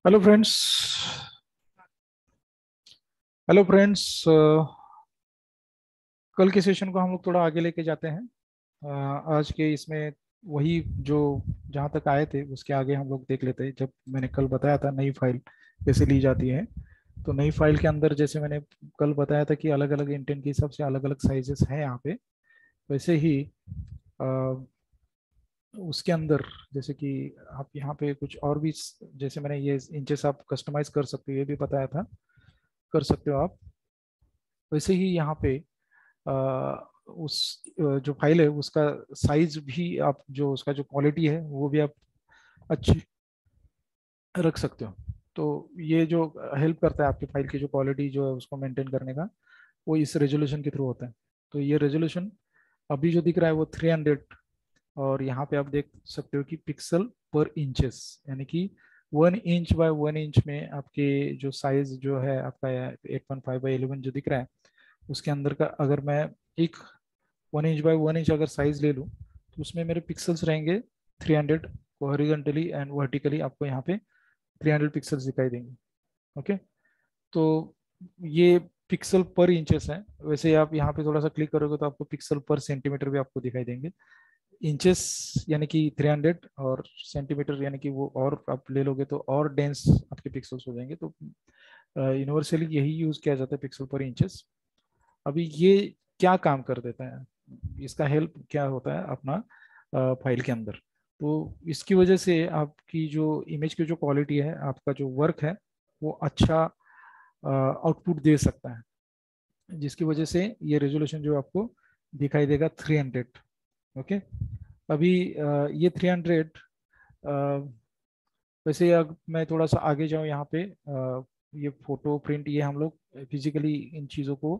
Hello friends. Hello friends. कल के session को हम लोग थोड़ा आगे लेके जाते हैं। आज के इसमें वही जो जहाँ तक आए थे उसके आगे हम लोग देख लेते हैं। जब मैंने कल बताया था नई फाइल कैसे ली जाती है, तो नई फाइल के अंदर जैसे मैंने कल बताया था कि अलग अलग इंटेंट के हिसाब से अलग अलग साइजेस हैं यहाँ पे। वैसे ही अ, उसके अंदर जैसे कि आप यहाँ पे कुछ और भी जैसे मैंने ये इंचेस आप कस्टमाइज कर सकते हो, ये भी बताया था, कर सकते हो आप। वैसे ही यहाँ पे अ, जो फाइल है उसका साइज भी आप, जो उसका जो क्वालिटी है वो भी आप अच्छी रख सकते हो। तो ये जो हेल्प करता है आपकी फाइल की जो क्वालिटी जो है उसको मेंटेन करने का, वो इस रेजोल्यूशन के थ्रू होता है। तो ये रेजोल्यूशन अभी जो दिख रहा है वो 300, और यहाँ पे आप देख सकते हो कि पिक्सल पर इंचेस, यानी कि 1 इंच बाय 1 इंच में आपके जो साइज जो है आपका 8.5 बाई 11 जो दिख रहा है, उसके अंदर का अगर मैं एक 1 इंच बाय 1 इंच अगर साइज ले लूँ, तो उसमें मेरे पिक्सल्स रहेंगे 300 को हॉरिजॉन्टली एंड वर्टिकली आपको यहाँ पे 300 पिक्सल्स दिखाई देंगे। ओके। तो ये पिक्सल पर इंचेस है। वैसे ही आप यहाँ पे थोड़ा सा क्लिक करोगे तो आपको पिक्सल पर सेंटीमीटर भी आपको दिखाई देंगे। इंचेस यानी कि 300 और सेंटीमीटर यानी कि वो और आप ले लोगे तो और डेंस आपके पिक्सल्स हो जाएंगे। तो यूनिवर्सली यही यूज किया जाता है, पिक्सल पर इंचेस। अभी ये क्या काम कर देता है, इसका हेल्प क्या होता है अपना फाइल के अंदर। तो इसकी वजह से आपकी जो इमेज की जो क्वालिटी है, आपका जो वर्क है, वो अच्छा आउटपुट दे सकता है, जिसकी वजह से ये रेजोल्यूशन जो आपको दिखाई देगा 300। ओके। अभी ये 300, वैसे अगर मैं थोड़ा सा आगे जाऊँ यहाँ पे, ये फोटो प्रिंट ये हम लोग फिजिकली इन चीज़ों को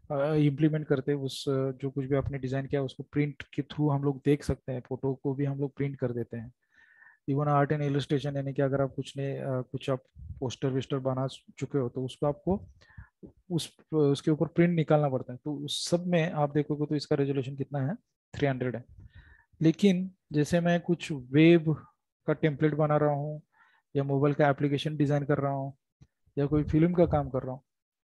इम्प्लीमेंट करते हैं। उस जो कुछ भी आपने डिज़ाइन किया उसको प्रिंट के थ्रू हम लोग देख सकते हैं, फोटो को भी हम लोग प्रिंट कर देते हैं। इवन आर्ट एंड इलस्ट्रेशन, यानी कि अगर आप कुछ आप पोस्टर विस्टर बना चुके हो तो उसको आपको उसके ऊपर प्रिंट निकालना पड़ता है। तो उस सब में आप देखोगे तो इसका रेजोल्यूशन कितना है, 300 है। लेकिन जैसे मैं कुछ वेब का टेम्पलेट बना रहा हूँ, या मोबाइल का एप्लीकेशन डिज़ाइन कर रहा हूँ, या कोई फिल्म का काम कर रहा हूँ,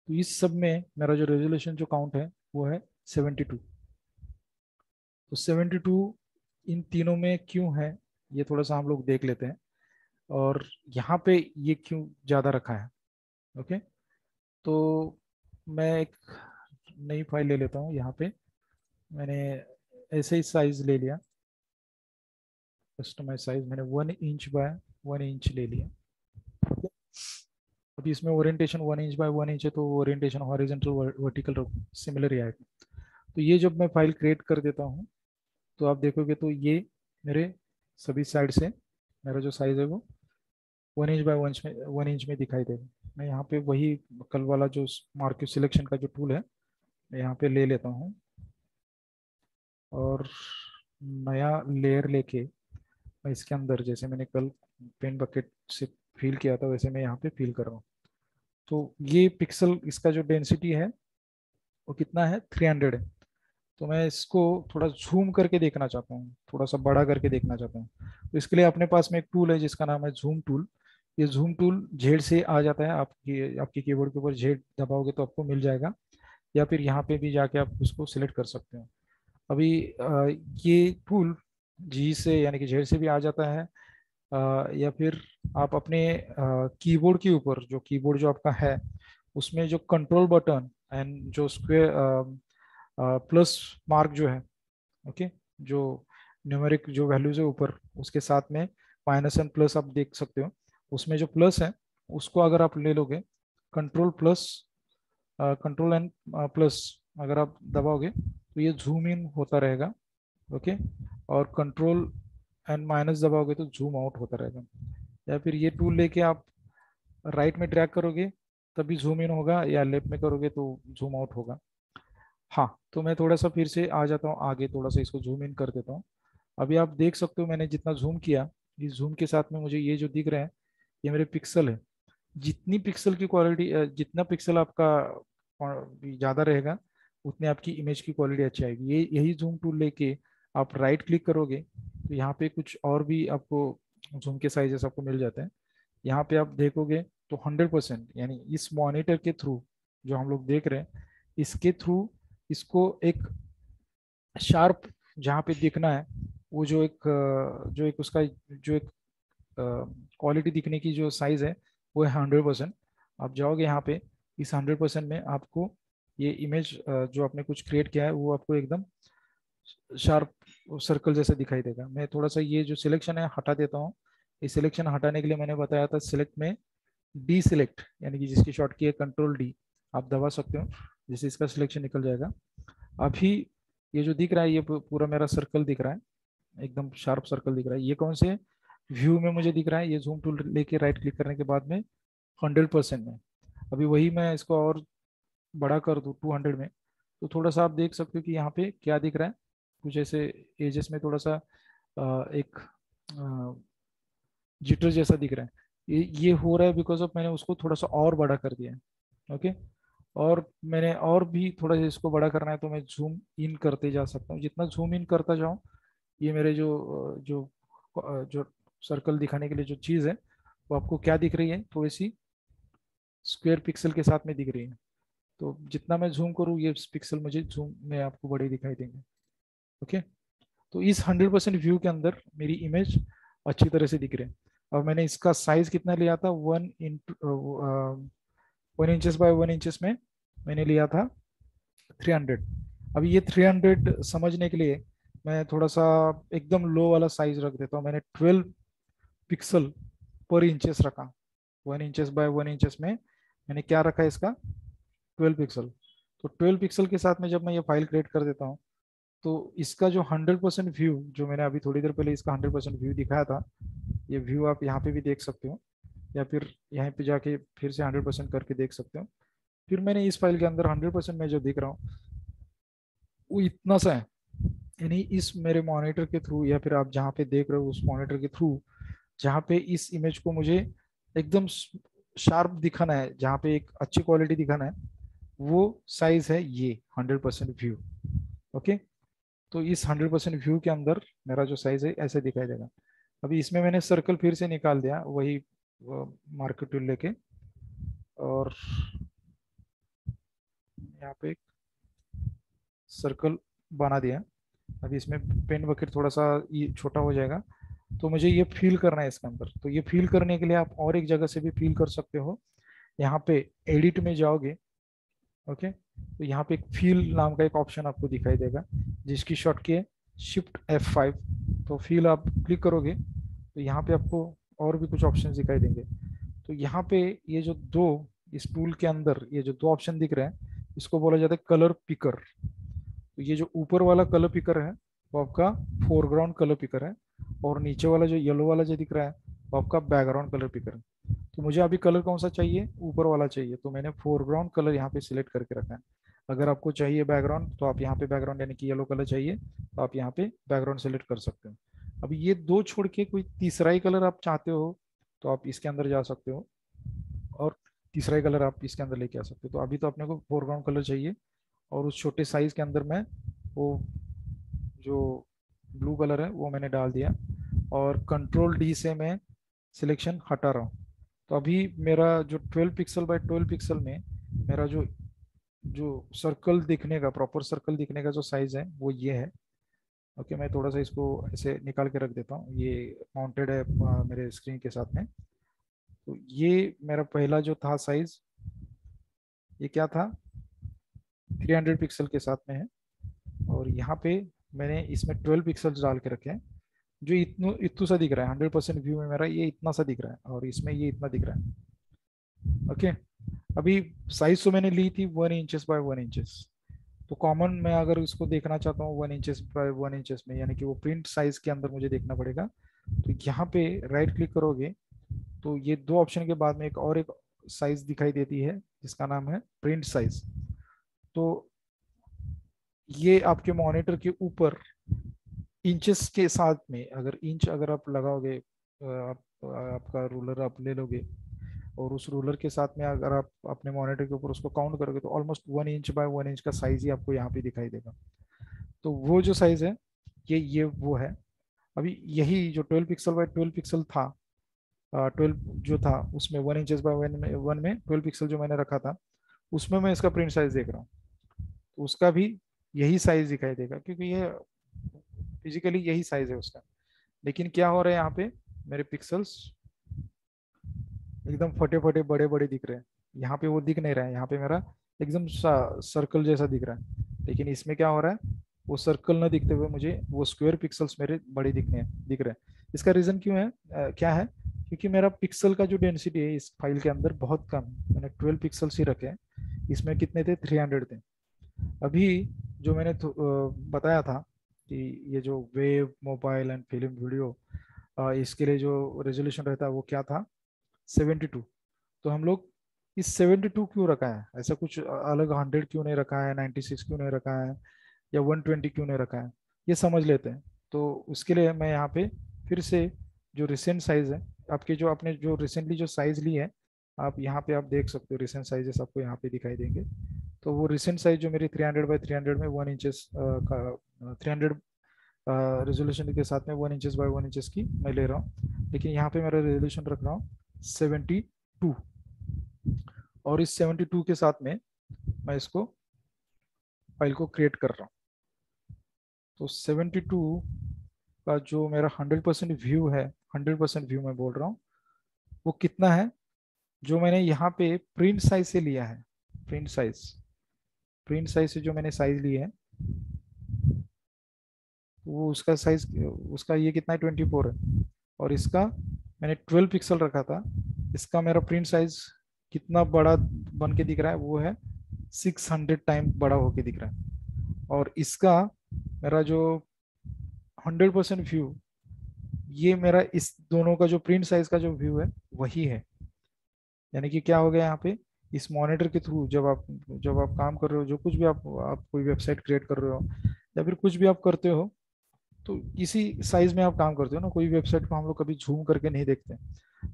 तो इस सब में मेरा जो रेजोल्यूशन जो काउंट है वो है 72। तो 72 इन तीनों में क्यों है, ये थोड़ा सा हम लोग देख लेते हैं। और यहाँ पे ये क्यों ज़्यादा रखा है। ओके। तो मैं एक नई फाइल ले लेता हूँ। यहाँ पे मैंने ऐसे ही साइज ले लिया, कस्टमाइज साइज मैंने 1 इंच बाय 1 इंच ले लिया। ओके। अभी इसमें ओरिएंटेशन 1 इंच बाय 1 इंच है, तो ओरिएंटेशन हॉरिजॉन्टल वर्टिकल सिमिलर ही आएगा। तो ये जब मैं फाइल क्रिएट कर देता हूँ, तो आप देखोगे तो ये मेरे सभी साइड से मेरा जो साइज है वो 1 इंच बाय 1 इंच में दिखाई देगा। मैं यहाँ पे वही कल वाला जो मार्क्यू सिलेक्शन का जो टूल है, मैं यहाँ पे ले लेता हूँ, और नया लेयर लेके मैं इसके अंदर जैसे मैंने कल पेन बकेट से फिल किया था वैसे मैं यहाँ पे फिल कर रहा हूँ। तो ये पिक्सल इसका जो डेंसिटी है वो कितना है, 300 है। तो मैं इसको थोड़ा जूम करके देखना चाहता हूँ, थोड़ा सा बड़ा करके देखना चाहता हूँ। तो इसके लिए अपने पास में एक टूल है जिसका नाम है जूम टूल। ये जूम टूल जेड से आ जाता है, आपकी कीबोर्ड के ऊपर जेड दबाओगे तो आपको मिल जाएगा, या फिर यहाँ पे भी जाके आप उसको सिलेक्ट कर सकते हो। अभी ये टूल जी से यानी कि जेड से भी आ जाता है, या फिर आप अपने कीबोर्ड के ऊपर जो कीबोर्ड जो आपका है उसमें जो कंट्रोल बटन एंड जो स्क्वेयर प्लस मार्क जो है, ओके, जो न्यूमेरिक जो वैल्यूज है ऊपर उसके साथ में माइनस एंड प्लस आप देख सकते हो। उसमें जो प्लस है उसको अगर आप ले लोगे, control plus control and plus अगर आप दबाओगे तो ये जूम इन होता रहेगा। ओके। और कंट्रोल एंड माइनस दबाओगे तो जूम आउट होता रहेगा। या फिर ये टूल लेके आप राइट में ड्रैग करोगे तभी जूम इन होगा, या लेफ्ट में करोगे तो जूम आउट होगा। हाँ, तो मैं थोड़ा सा फिर से आ जाता हूँ आगे, थोड़ा सा इसको जूम इन कर देता हूँ। अभी आप देख सकते हो मैंने जितना जूम किया, इस जूम के साथ में मुझे ये जो दिख रहे हैं ये मेरे पिक्सल है। जितनी पिक्सल की क्वालिटी, जितना पिक्सल आपका ज़्यादा रहेगा उतनी आपकी इमेज की क्वालिटी अच्छी आएगी। ये यही जूम टूल लेके आप राइट क्लिक करोगे तो यहाँ पे कुछ और भी आपको जूम के साइजेस आपको मिल जाते हैं। यहाँ पे आप देखोगे तो 100%, यानी इस मॉनिटर के थ्रू जो हम लोग देख रहे हैं, इसके थ्रू इसको एक शार्प जहाँ पे दिखना है, वो जो एक उसका जो एक क्वालिटी दिखने की जो साइज है, वो है 100%। आप जाओगे यहाँ पे, इस 100% में आपको ये इमेज जो आपने कुछ क्रिएट किया है वो आपको एकदम शार्प सर्कल जैसा दिखाई देगा। मैं थोड़ा सा ये जो सिलेक्शन है हटा देता हूँ। ये सिलेक्शन हटाने के लिए मैंने बताया था सिलेक्ट में डी सिलेक्ट, यानी कि जिसकी शॉर्ट की है कंट्रोल डी, आप दबा सकते हो, जिससे इसका सिलेक्शन निकल जाएगा। अभी ये जो दिख रहा है, ये पूरा मेरा सर्कल दिख रहा है, एकदम शार्प सर्कल दिख रहा है। ये कौन से व्यू में मुझे दिख रहा है? ये जूम टूल लेके राइट क्लिक करने के बाद में 100% में। अभी वही मैं इसको और बड़ा कर दूँ 200 में, तो थोड़ा सा आप देख सकते हो कि यहाँ पे क्या दिख रहा है, कुछ ऐसे एजेस में थोड़ा सा एक जिटर जैसा दिख रहा है। ये हो रहा है बिकॉज ऑफ मैंने उसको थोड़ा सा और बड़ा कर दिया है। ओके, और मैंने और भी थोड़ा सा इसको बड़ा करना है, तो मैं जूम इन करते जा सकता हूँ। जितना जूम इन करता जाऊँ, ये मेरे जो सर्कल दिखाने के लिए जो चीज़ है, वो आपको क्या दिख रही है, थोड़ी सी स्क्वायर पिक्सल के साथ में दिख रही है। तो जितना मैं जूम करूँ, ये पिक्सल मुझे जूम में आपको बड़े दिखाई देंगे। ओके, तो इस 100% व्यू के अंदर मेरी इमेज अच्छी तरह से दिख रही है। और मैंने इसका साइज कितना लिया था, 1 इंचेस बाय 1 इंचेस में मैंने लिया था 300। अभी ये 300 समझने के लिए मैं थोड़ा सा एकदम लो वाला साइज रख देता हूँ। मैंने 12 पिक्सल पर इंचेस रखा। 1 इंचेस बाय 1 इंचेस में मैंने क्या रखा है इसका, 12 पिक्सल। तो 12 पिक्सल के साथ में जब मैं ये फाइल क्रिएट कर देता हूँ, तो इसका जो 100% व्यू, जो मैंने अभी थोड़ी देर पहले इसका 100% व्यू दिखाया था, ये व्यू आप यहाँ पे भी देख सकते हो, या फिर यहाँ पे जाके फिर से 100% करके देख सकते हो। फिर मैंने इस फाइल के अंदर 100% में जो दिख रहा हूँ, वो इतना सा है। यानी इस मेरे मॉनिटर के थ्रू, या फिर आप जहाँ पे देख रहे हो उस मॉनिटर के थ्रू, जहाँ पे इस इमेज को मुझे एकदम शार्प दिखाना है, जहाँ पे एक अच्छी क्वालिटी दिखाना है, वो साइज है ये 100% व्यू। ओके, तो इस 100% व्यू के अंदर मेरा जो साइज है ऐसे दिखाई देगा। अभी इसमें मैंने सर्कल फिर से निकाल दिया, वही मार्केट टूल लेके, और यहाँ पे एक सर्कल बना दिया। अभी इसमें पेन बकेट थोड़ा सा ये छोटा हो जाएगा, तो मुझे ये फील करना है इसके अंदर। तो ये फील करने के लिए आप और एक जगह से भी फील कर सकते हो। यहाँ पे एडिट में जाओगे, ओके, तो यहाँ पे एक फील नाम का एक ऑप्शन आपको दिखाई देगा, जिसकी शॉर्ट की है Shift F5। तो फील आप क्लिक करोगे, तो यहाँ पे आपको और भी कुछ ऑप्शन दिखाई देंगे। तो यहाँ पे ये जो दो, इस टूल के अंदर ये जो दो ऑप्शन दिख रहे हैं, इसको बोला जाता है कलर पिकर। तो ये जो ऊपर वाला कलर पिकर है, वो आपका फोरग्राउंड कलर पिकर है, और नीचे वाला जो येलो वाला जो दिख रहा है, वो आपका बैकग्राउंड कलर पिकर है। तो मुझे अभी कलर कौन सा चाहिए, ऊपर वाला चाहिए, तो मैंने फोरग्राउंड कलर यहाँ पे सिलेक्ट करके रखा है। अगर आपको चाहिए बैकग्राउंड, तो आप यहाँ पे बैकग्राउंड यानी कि येलो कलर चाहिए, तो आप यहाँ पे बैकग्राउंड सेलेक्ट कर सकते हो। अभी ये दो छोड़ के कोई तीसरा ही कलर आप चाहते हो, तो आप इसके अंदर जा सकते हो, और तीसरा ही कलर आप इसके अंदर लेके आ सकते हो। तो अभी तो अपने को फोरग्राउंड कलर चाहिए, और उस छोटे साइज के अंदर में वो जो ब्लू कलर है वो मैंने डाल दिया, और कंट्रोल डी से मैं सिलेक्शन हटा रहा हूँ। तो अभी मेरा जो 12 पिक्सल बाय 12 पिक्सल में मेरा जो जो सर्कल दिखने का, प्रॉपर सर्कल दिखने का जो साइज है, वो ये है। ओके, मैं थोड़ा सा इसको ऐसे निकाल के रख देता हूँ, ये माउंटेड है मेरे स्क्रीन के साथ में। तो ये मेरा पहला जो था साइज, ये क्या था, 300 पिक्सल के साथ में है। और यहाँ पे मैंने इसमें 12 पिक्सल डाल के रखे हैं, जो इतनू इतू सा दिख रहा है। 100% व्यू में मेरा ये इतना सा दिख रहा है, और इसमें ये इतना दिख रहा है। ओके, अभी साइज तो मैंने ली थी 1 इंचेस बाय 1 इंचेस। तो कॉमन मैं अगर इसको देखना चाहता हूँ 1 इंचेस बाय 1 इंचेस में, यानी कि वो प्रिंट साइज के अंदर मुझे देखना पड़ेगा। तो यहाँ पे राइट क्लिक करोगे, तो ये दो ऑप्शन के बाद में एक साइज दिखाई देती है, जिसका नाम है प्रिंट साइज। तो ये आपके मॉनिटर के ऊपर इंचेस के साथ में, अगर इंच अगर आप लगाओगे, आपका रूलर आप ले लोगे, और उस रूलर के साथ में अगर आप अपने मॉनिटर के ऊपर उसको काउंट करोगे, तो ऑलमोस्ट 1 इंच बाय 1 इंच का साइज ही आपको यहाँ पे दिखाई देगा। तो वो जो साइज है, ये वो है। अभी यही जो 12 पिक्सल बाय 12 पिक्सल था, 12 जो था उसमें 1 इंचेस बाय 1 में 12 पिक्सल जो मैंने रखा था, उसमें मैं इसका प्रिंट साइज देख रहा हूँ, तो उसका भी यही साइज दिखाई देगा, क्योंकि ये फिजिकली यही साइज है उसका। लेकिन क्या हो रहा है यहाँ पे, मेरे पिक्सल्स एकदम फटे फटे बड़े बड़े दिख रहे हैं। यहाँ पे वो दिख नहीं रहा है, यहाँ पे मेरा एकदम सर्कल जैसा दिख रहा है। लेकिन इसमें क्या हो रहा है, वो सर्कल ना दिखते हुए मुझे वो स्क्वायर पिक्सल्स मेरे बड़े दिख रहे हैं। इसका रीजन क्यों है, क्या है, क्योंकि मेरा पिक्सल का जो डेंसिटी है इस फाइल के अंदर बहुत कम है। मैंने 12 पिक्सल्स ही रखे हैं, इसमें कितने थे, 300 थे। अभी जो मैंने बताया था कि ये जो web mobile and film video, इसके लिए जो रेजोल्यूशन रहता है वो क्या था, 72। तो हम लोग इस 72 क्यों रखा है, ऐसा कुछ अलग 100 क्यों नहीं रखा है, 96 क्यों नहीं रखा है, या 120 क्यों नहीं रखा है, ये समझ लेते हैं। तो उसके लिए मैं यहाँ पे फिर से जो रिसेंट साइज है, आपके जो आपने जो रिसेंटली जो साइज ली है, आप यहाँ पे आप देख सकते हो रिसेंट साइजेस आपको यहाँ पे दिखाई देंगे। तो वो रिसेंट साइज जो मेरी 300 बाई 300 में 1 इंचेस का 300 रेजोल्यूशन के साथ में 1 इंचेस बाय 1 इंचेस की मैं ले रहा हूँ। लेकिन यहाँ पे मेरा रेजोल्यूशन रख रहा हूँ 72, और इस 72 के साथ में मैं इसको फाइल को क्रिएट कर रहा हूँ। तो 72 का जो मेरा 100% व्यू है, 100% व्यू मैं बोल रहा हूँ, वो कितना है, जो मैंने यहाँ पे प्रिंट साइज से लिया है। प्रिंट साइज, प्रिंट साइज से जो मैंने साइज ली है, वो उसका साइज, उसका ये कितना है, 24 है। और इसका मैंने 12 पिक्सल रखा था, इसका मेरा प्रिंट साइज कितना बड़ा बन के दिख रहा है, वो है 600 टाइम बड़ा होके दिख रहा है। और इसका मेरा जो 100% व्यू, ये मेरा इस दोनों का जो प्रिंट साइज का जो व्यू है वही है। यानी कि क्या हो गया यहाँ पे, इस मॉनिटर के थ्रू जब आप काम कर रहे हो, जो कुछ भी आप कोई वेबसाइट क्रिएट कर रहे हो या फिर कुछ भी आप करते हो, तो इसी साइज में आप काम करते हो ना। कोई वेबसाइट को हम लोग कभी झूम करके नहीं देखते।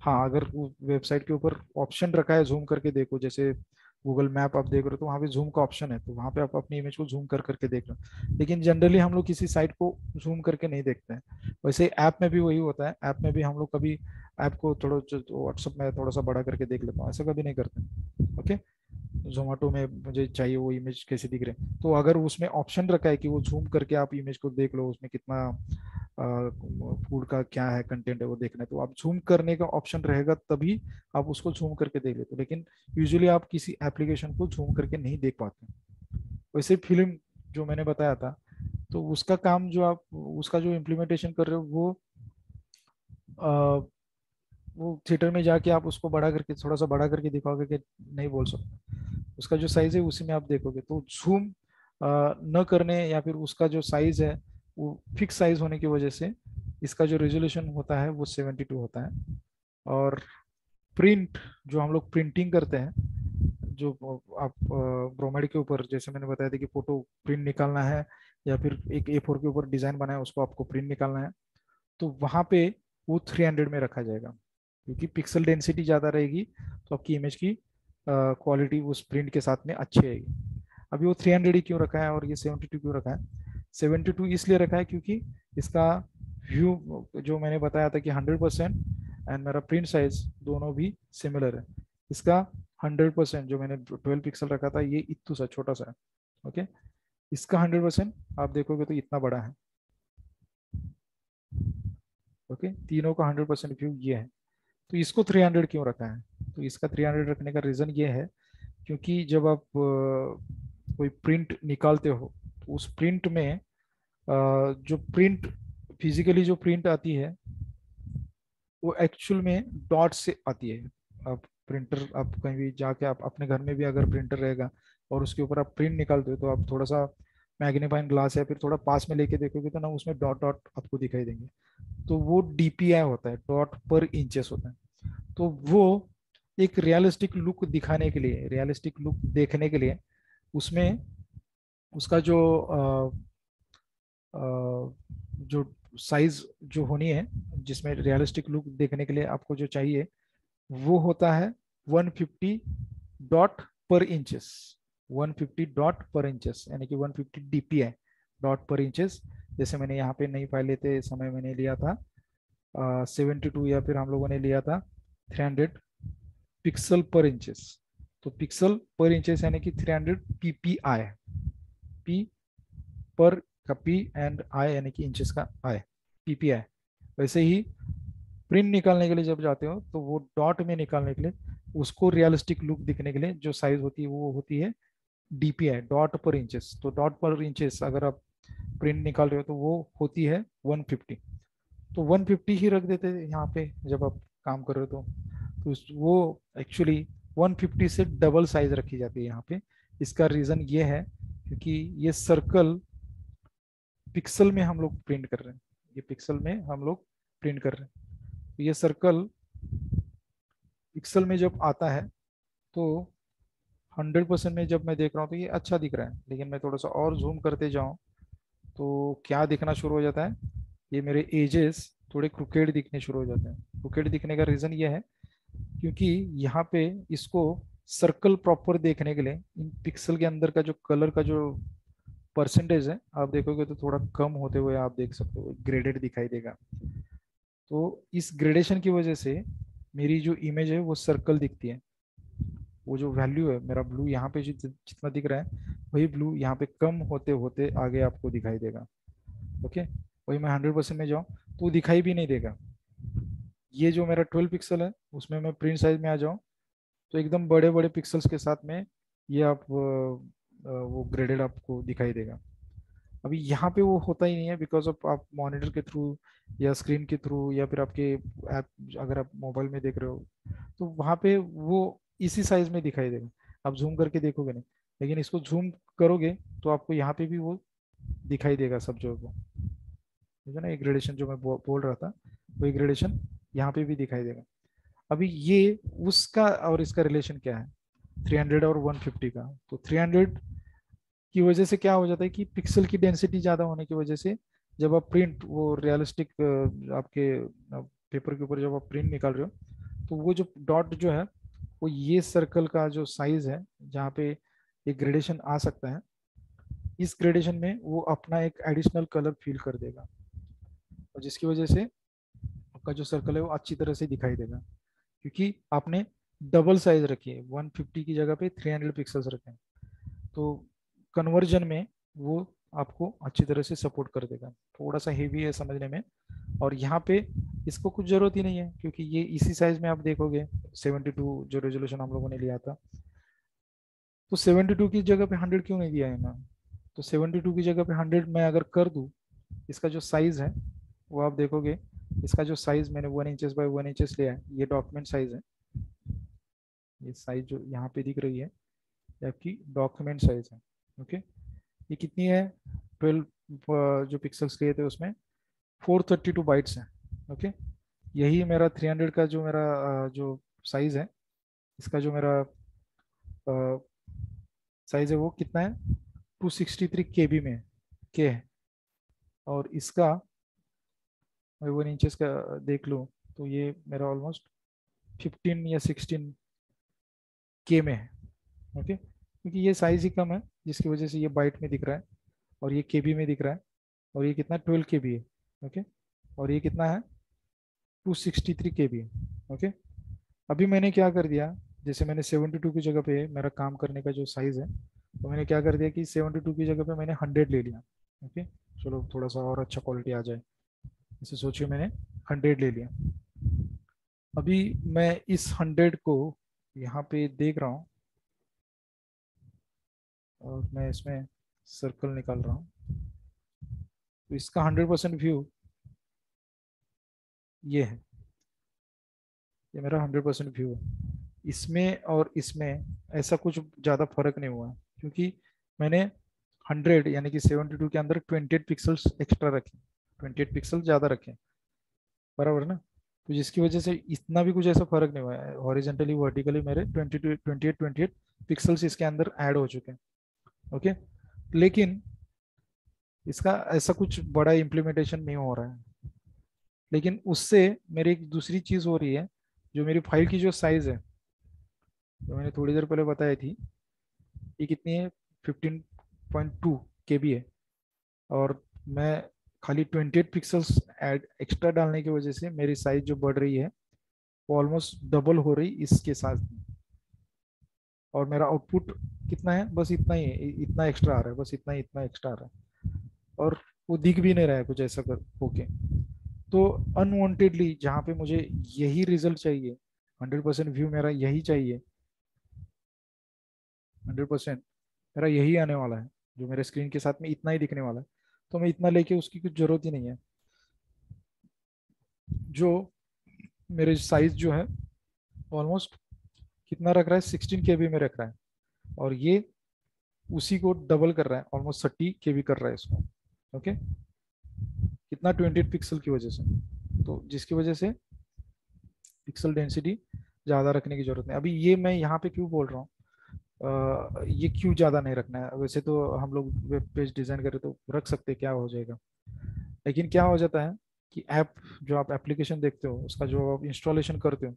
हाँ, अगर वो वेबसाइट के ऊपर ऑप्शन रखा है झूम करके देखो, जैसे गूगल मैप आप देख रहे हो तो वहाँ पे जूम का ऑप्शन है, तो वहाँ पे आप अपनी इमेज को जूम कर करके देख रहे हो। लेकिन जनरली हम लोग किसी साइट को जूम करके नहीं देखते हैं। वैसे ऐप में भी वही होता है, ऐप में भी हम लोग कभी ऐप को थोड़ा व्हाट्सअप में थोड़ा सा बड़ा करके देख लेता हूँ, ऐसा कभी नहीं करते। ओके, जोमेटो में मुझे चाहिए वो इमेज कैसे दिख रहे हैं, तो अगर उसमें ऑप्शन रखा है कि वो जूम करके आप इमेज को देख लो, उसमें कितना फूड का क्या है कंटेंट है वो देखना है, तो आप जूम करने का ऑप्शन रहेगा तभी आप उसको जूम करके देख लेते हो। लेकिन यूजुअली आप किसी एप्लीकेशन को जूम करके नहीं देख पाते। वैसे फिल्म जो मैंने बताया था, तो उसका काम जो आप उसका जो इम्प्लीमेंटेशन कर रहे हो, वो थिएटर में जाके आप उसको बड़ा करके थोड़ा सा बड़ा करके दिखाओगे कि नहीं बोल सकते। उसका जो साइज है उसी में आप देखोगे, तो जूम न करने या फिर उसका जो साइज है वो फिक्स साइज होने की वजह से इसका जो रेजोल्यूशन होता है वो 72 होता है। और प्रिंट, जो हम लोग प्रिंटिंग करते हैं, जो आप ब्रोमाइड के ऊपर, जैसे मैंने बताया था कि फोटो प्रिंट निकालना है या फिर एक A4 के ऊपर डिजाइन बनाया उसको आपको प्रिंट निकालना है, तो वहां पे वो 300 में रखा जाएगा, क्योंकि पिक्सल डेंसिटी ज़्यादा रहेगी, तो आपकी इमेज की क्वालिटी उस प्रिंट के साथ में अच्छी आएगी। अभी वो 300 ही क्यों रखा है और ये 72 क्यों रखा है, 72 इसलिए रखा है क्योंकि इसका व्यू जो मैंने बताया था कि 100% एंड मेरा प्रिंट साइज दोनों भी सिमिलर है। इसका 100% जो मैंने 12 पिक्सल रखा था ये इतना सा छोटा सा है। ओके, इसका 100% आप देखोगे तो इतना बड़ा है। ओके, तीनों का 100% व्यू ये है। तो इसको 300 क्यों रखा है, तो इसका 300 रखने का रीज़न ये है, क्योंकि जब आप कोई प्रिंट निकालते हो तो उस प्रिंट में जो प्रिंट फिजिकली जो प्रिंट आती है वो एक्चुअल में डॉट से आती है। आप प्रिंटर, आप कहीं भी जाके आप अपने घर में भी अगर प्रिंटर रहेगा और उसके ऊपर आप प्रिंट निकालते हो, तो आप थोड़ा सा मैग्नीफाइंग ग्लास या फिर थोड़ा पास में लेके देखोगे तो ना उसमें डॉट डॉट आपको दिखाई देंगे। तो वो DPI होता है, डॉट पर इंचेस होता है। तो वो एक रियलिस्टिक लुक दिखाने के लिए, रियलिस्टिक लुक देखने के लिए उसमें उसका जो साइज जो होनी है, जिसमें रियलिस्टिक लुक देखने के लिए आपको जो चाहिए वो होता है 150 डॉट पर इंचेस। 150 डॉट पर इंचेस यानी कि 150 DPI डॉट पर इंचेस। जैसे मैंने यहाँ पे नई फाइल लेते समय मैंने लिया था 72 या फिर हम लोगों ने लिया था 300 पिक्सल पर इंचेस। तो पिक्सल पर इंचेस यानी कि 300 ppi, पी पर का पी एंड आई यानी कि इंचेस का आई, ppi। वैसे ही प्रिंट निकालने के लिए जब जाते हो तो वो डॉट में निकालने के लिए, उसको रियलिस्टिक लुक दिखने के लिए जो साइज होती है वो होती है डीपीआई, डॉट पर इंचेस। तो डॉट पर इंचेस अगर आप प्रिंट निकाल रहे हो तो वो होती है 150। तो 150 ही रख देते हैं यहाँ पे जब आप काम कर रहे हो तो वो एक्चुअली 150 से डबल साइज रखी जाती है यहाँ पे। इसका रीज़न ये है क्योंकि ये सर्कल पिक्सल में हम लोग प्रिंट कर रहे हैं, ये पिक्सल में हम लोग प्रिंट कर रहे हैं। तो ये सर्कल पिक्सल में जब आता है तो 100% में जब मैं देख रहा हूँ तो ये अच्छा दिख रहा है, लेकिन मैं थोड़ा सा और जूम करते जाऊँ तो क्या दिखना शुरू हो जाता है, ये मेरे एजेस थोड़े क्रुकेड दिखने शुरू हो जाते हैं। क्रुकेड दिखने का रीज़न ये है क्योंकि यहाँ पे इसको सर्कल प्रॉपर देखने के लिए इन पिक्सल के अंदर का जो कलर का जो परसेंटेज है आप देखोगे तो थोड़ा कम होते हुए आप देख सकते हो, ग्रेडेड दिखाई देगा। तो इस ग्रेडेशन की वजह से मेरी जो इमेज है वो सर्कल दिखती है। वो जो वैल्यू है मेरा ब्लू यहाँ पे जितना दिख रहा है वही ब्लू यहाँ पे कम होते होते आगे आपको दिखाई देगा। ओके, वही मैं 100% में जाऊँ तो वो दिखाई भी नहीं देगा। ये जो मेरा 12 पिक्सल है उसमें मैं प्रिंट साइज में आ जाऊँ तो एकदम बड़े बड़े पिक्सल्स के साथ में ये आप वो ग्रेडेड आपको दिखाई देगा। अभी यहाँ पे वो होता ही नहीं है बिकॉज ऑफ आप मॉनिटर के थ्रू या स्क्रीन के थ्रू या फिर आपके ऐप, अगर आप मोबाइल में देख रहे हो तो वहाँ पे वो इसी साइज में दिखाई देगा। आप जूम करके देखोगे नहीं, लेकिन इसको जूम करोगे तो आपको यहाँ पे भी वो दिखाई देगा सब जगह को। ठीक है ना, एक ग्रेडेशन जो मैं बोल रहा था वही ग्रेडेशन यहाँ पे भी दिखाई देगा। अभी ये उसका और इसका रिलेशन क्या है, 300 और 150 का। तो 300 की वजह से क्या हो जाता है कि पिक्सल की डेंसिटी ज़्यादा होने की वजह से जब आप प्रिंट वो रियलिस्टिक आपके पेपर के ऊपर जब आप प्रिंट निकाल रहे हो तो वो जो डॉट जो है वो ये सर्कल का जो साइज है जहाँ पे एक ग्रेडेशन आ सकता है, इस ग्रेडेशन में वो अपना एक एडिशनल कलर फील कर देगा और जिसकी वजह से आपका जो सर्कल है वो अच्छी तरह से दिखाई देगा क्योंकि आपने डबल साइज रखी है, 150 की जगह पे 300 पिक्सल्स रखे हैं। तो कन्वर्जन में वो आपको अच्छी तरह से सपोर्ट कर देगा। थोड़ा सा हेवी है समझने में, और यहाँ पे इसको कुछ जरूरत ही नहीं है क्योंकि ये इसी साइज में आप देखोगे 72 जो रेजोल्यूशन हम लोगों ने लिया था। तो 72 की जगह पे 100 क्यों नहीं दिया है ना, तो 72 की जगह पे 100 मैं अगर कर दूँ, इसका जो साइज है वो आप देखोगे, इसका जो साइज मैंने 1 इंचेस बाय 1 इंचेस लिया है, ये डॉक्यूमेंट साइज है। ये साइज जो यहाँ पे दिख रही है ये आपकी डॉक्यूमेंट साइज है। ओके, ये कितनी है, 12 जो पिक्सल्स लिए थे उसमें 432 बाइट्स हैं। ओके, यही मेरा 300 का जो मेरा जो साइज है, इसका जो मेरा साइज है वो कितना है, 263 केबी में के है। और इसका मैं 1 इंचेस का देख लूँ तो ये मेरा ऑलमोस्ट 15 या 16 के में है। ओके, क्योंकि ये साइज ही कम है जिसकी वजह से ये बाइट में दिख रहा है और ये केबी में दिख रहा है। और ये कितना 12 केबी है। ओके, और ये कितना है 263 केबी है। ओके, अभी मैंने क्या कर दिया, जैसे मैंने 72 की जगह पे मेरा काम करने का जो साइज है तो मैंने क्या कर दिया कि 72 की जगह पे मैंने 100 ले लिया। ओके, चलो थोड़ा सा और अच्छा क्वालिटी आ जाए, इसे सोचिए मैंने 100 ले लिया। अभी मैं इस 100 को यहाँ पे देख रहा हूँ और मैं इसमें सर्कल निकाल रहा हूँ। तो इसका 100% व्यू ये है, ये मेरा 100% व्यू है। इसमें और इसमें ऐसा कुछ ज़्यादा फर्क नहीं हुआ क्योंकि मैंने 100 यानी कि 72 के अंदर 28 पिक्सल्स एक्स्ट्रा रखे, 28 पिक्सल ज़्यादा रखे, बराबर ना। तो जिसकी वजह से इतना भी कुछ ऐसा फर्क नहीं हुआ है, हॉरिजेंटली वर्टिकली मेरे 28 पिक्सल्स इसके अंदर ऐड हो चुके हैं। ओके, लेकिन इसका ऐसा कुछ बड़ा इम्प्लीमेंटेशन नहीं हो रहा है। लेकिन उससे मेरी एक दूसरी चीज़ हो रही है, जो मेरी फाइल की जो साइज है जो मैंने थोड़ी देर पहले बताई थी, ये कितनी है 15.2 केबी है। और मैं खाली 28 पिक्सल्स ऐड एक्स्ट्रा डालने की वजह से मेरी साइज जो बढ़ रही है वो ऑलमोस्ट डबल हो रही इसके साथ। और मेरा आउटपुट कितना है, बस इतना ही है, इतना एक्स्ट्रा आ रहा है, बस इतना ही, इतना एक्स्ट्रा आ रहा है। और वो दिख भी नहीं रहा है कुछ ऐसा कर होके। तो अनवांटेडली जहाँ पे मुझे यही रिजल्ट चाहिए, 100% व्यू मेरा यही चाहिए, 100% मेरा यही आने वाला है, जो मेरे स्क्रीन के साथ में इतना ही दिखने वाला है, तो मैं इतना लेके उसकी कुछ जरूरत ही नहीं है। जो मेरे साइज जो है ऑलमोस्ट कितना रख रहा है, 16 KB में रख रहा है, और ये उसी को डबल कर रहा है, ऑलमोस्ट 30 KB कर रहा है इसको। ओके, कितना, 28 पिक्सल की वजह से। तो जिसकी वजह से पिक्सल डेंसिटी ज़्यादा रखने की जरूरत नहीं। अभी ये मैं यहाँ पे क्यों बोल रहा हूँ, ये क्यों ज़्यादा नहीं रखना है, वैसे तो हम लोग वेब पेज डिज़ाइन करें तो रख सकते हैं, क्या हो जाएगा। लेकिन क्या हो जाता है कि ऐप, जो आप एप्लीकेशन देखते हो उसका जो आप इंस्टॉलेशन करते हो,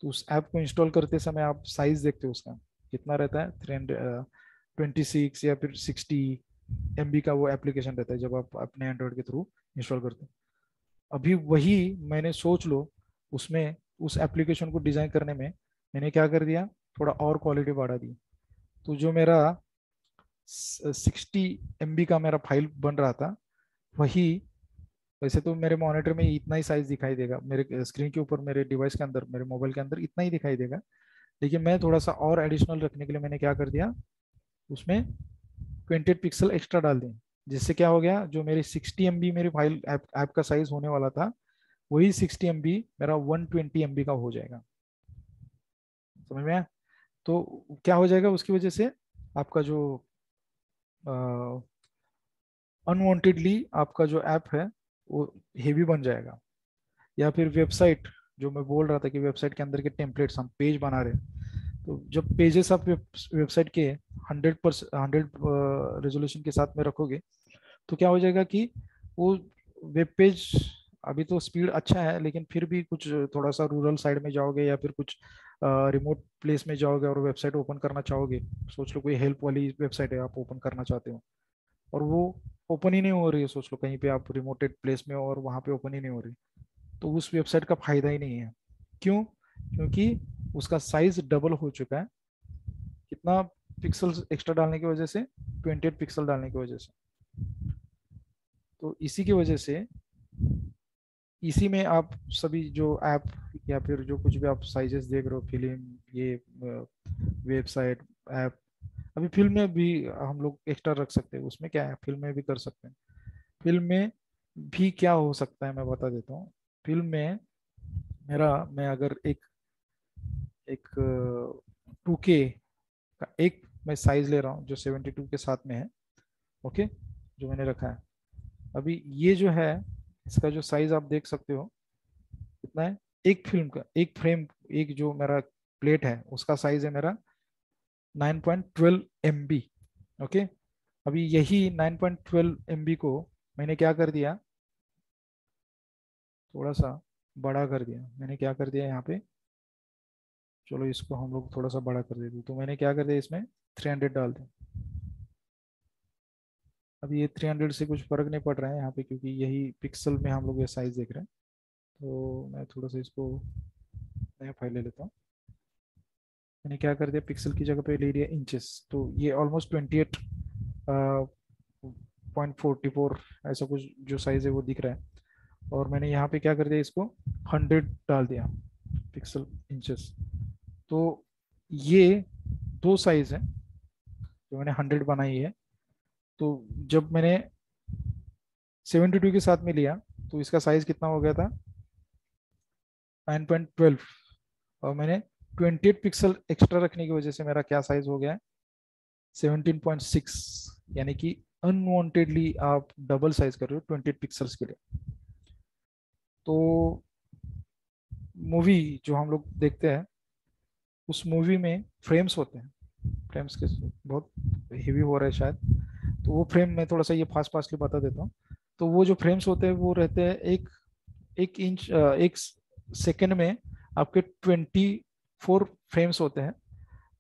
तो उस ऐप को इंस्टॉल करते समय आप साइज देखते हो उसका कितना रहता है, 326 या फिर 60 MB का वो एप्लीकेशन रहता है जब आप अपने एंड्रॉयड के थ्रू इंस्टॉल करते हो। अभी वही मैंने सोच लो, उसमें उस एप्लीकेशन को डिज़ाइन करने में मैंने क्या कर दिया, थोड़ा और क्वालिटी बढ़ा दी। तो जो मेरा 60 MB का मेरा फाइल बन रहा था, वही, वैसे तो मेरे मॉनिटर में इतना ही साइज दिखाई देगा, मेरे स्क्रीन के ऊपर, मेरे डिवाइस के अंदर, मेरे मोबाइल के अंदर इतना ही दिखाई देगा। लेकिन मैं थोड़ा सा और एडिशनल रखने के लिए मैंने क्या कर दिया, उसमें 28 पिक्सल एक्स्ट्रा डाल दिए। जिससे क्या हो गया, जो मेरी 60 MB मेरी फाइल ऐप का साइज होने वाला था, वही 60 MB मेरा 120 MB का हो जाएगा। समझ में आया? तो क्या हो जाएगा उसकी वजह से, आपका जो अनवांटेडली आपका जो ऐप है वो हेवी बन जाएगा। या फिर वेबसाइट, जो मैं बोल रहा था कि वेबसाइट के अंदर के टेम्पलेट्स हम पेज बना रहे हैं, तो जब पेजेस आप वेबसाइट के 100% रेजोल्यूशन के साथ में रखोगे, तो क्या हो जाएगा कि वो वेब पेज, अभी तो स्पीड अच्छा है लेकिन फिर भी कुछ थोड़ा सा रूरल साइड में जाओगे या फिर कुछ रिमोट प्लेस में जाओगे और वेबसाइट ओपन करना चाहोगे, सोच लो कोई हेल्प वाली वेबसाइट है आप ओपन करना चाहते हो, और वो ओपन ही नहीं हो रही है, सोच लो कहीं पे आप रिमोटेड प्लेस में हो और वहाँ पे ओपन ही नहीं हो रही, तो उस वेबसाइट का फायदा ही नहीं है। क्यों? क्योंकि उसका साइज डबल हो चुका है। कितना पिक्सल एक्स्ट्रा डालने की वजह से, 28 पिक्सल डालने की वजह से। तो इसी की वजह से, इसी में आप सभी जो ऐप या फिर जो कुछ भी आप साइजेस देख रहे हो, फिल्म, ये वेबसाइट, ऐप, अभी फिल्म में भी हम लोग एक्स्ट्रा रख सकते हैं, उसमें क्या है, फिल्म में भी कर सकते हैं। फिल्म में भी क्या हो सकता है मैं बता देता हूँ। फिल्म में मेरा, मैं अगर एक एक 2K का एक मैं साइज ले रहा हूँ जो 72 के साथ में है। ओके, जो मैंने रखा है अभी, ये जो है, इसका जो साइज आप देख सकते हो कितना है, एक फिल्म का एक फ्रेम, एक जो मेरा प्लेट है उसका साइज है मेरा 9.12 MB। ओके, अभी यही 9.12 MB को मैंने क्या कर दिया, थोड़ा सा बड़ा कर दिया। मैंने क्या कर दिया यहाँ पे, चलो इसको हम लोग थोड़ा सा बड़ा कर देते, तो मैंने क्या कर दिया, इसमें 300 डाल दिया। अब ये 300 से कुछ फर्क नहीं पड़ रहा है यहाँ पे, क्योंकि यही पिक्सल में हम लोग ये साइज देख रहे हैं। तो मैं थोड़ा सा इसको नया फाइल ले लेता हूँ। मैंने क्या कर दिया, पिक्सल की जगह पे ले लिया इंचेस, तो ये ऑलमोस्ट 28.44 ऐसा कुछ जो साइज है वो दिख रहा है। और मैंने यहाँ पे क्या कर दिया, इसको 100 डाल दिया पिक्सल इंचेस। तो ये दो साइज है जो मैंने 100 बनाई है। तो जब मैंने 72 के साथ में लिया, तो इसका साइज कितना हो गया था, 9.12। और मैंने 28 पिक्सल एक्स्ट्रा रखने की वजह से मेरा क्या साइज हो गया है, 17.6। यानी कि अनवांटेडली आप डबल साइज कर रहे हो 28 पिक्सल्स के लिए। तो मूवी जो हम लोग देखते हैं, उस मूवी में फ्रेम्स होते हैं, फ्रेम्स के बहुत हेवी हो रहा है शायद, तो वो फ्रेम मैं थोड़ा सा ये फास्ट फास्टली बता देता हूँ। तो वो जो फ्रेम्स होते हैं वो रहते हैं एक एक इंच एक सेकंड में आपके 24 फ्रेम्स होते हैं।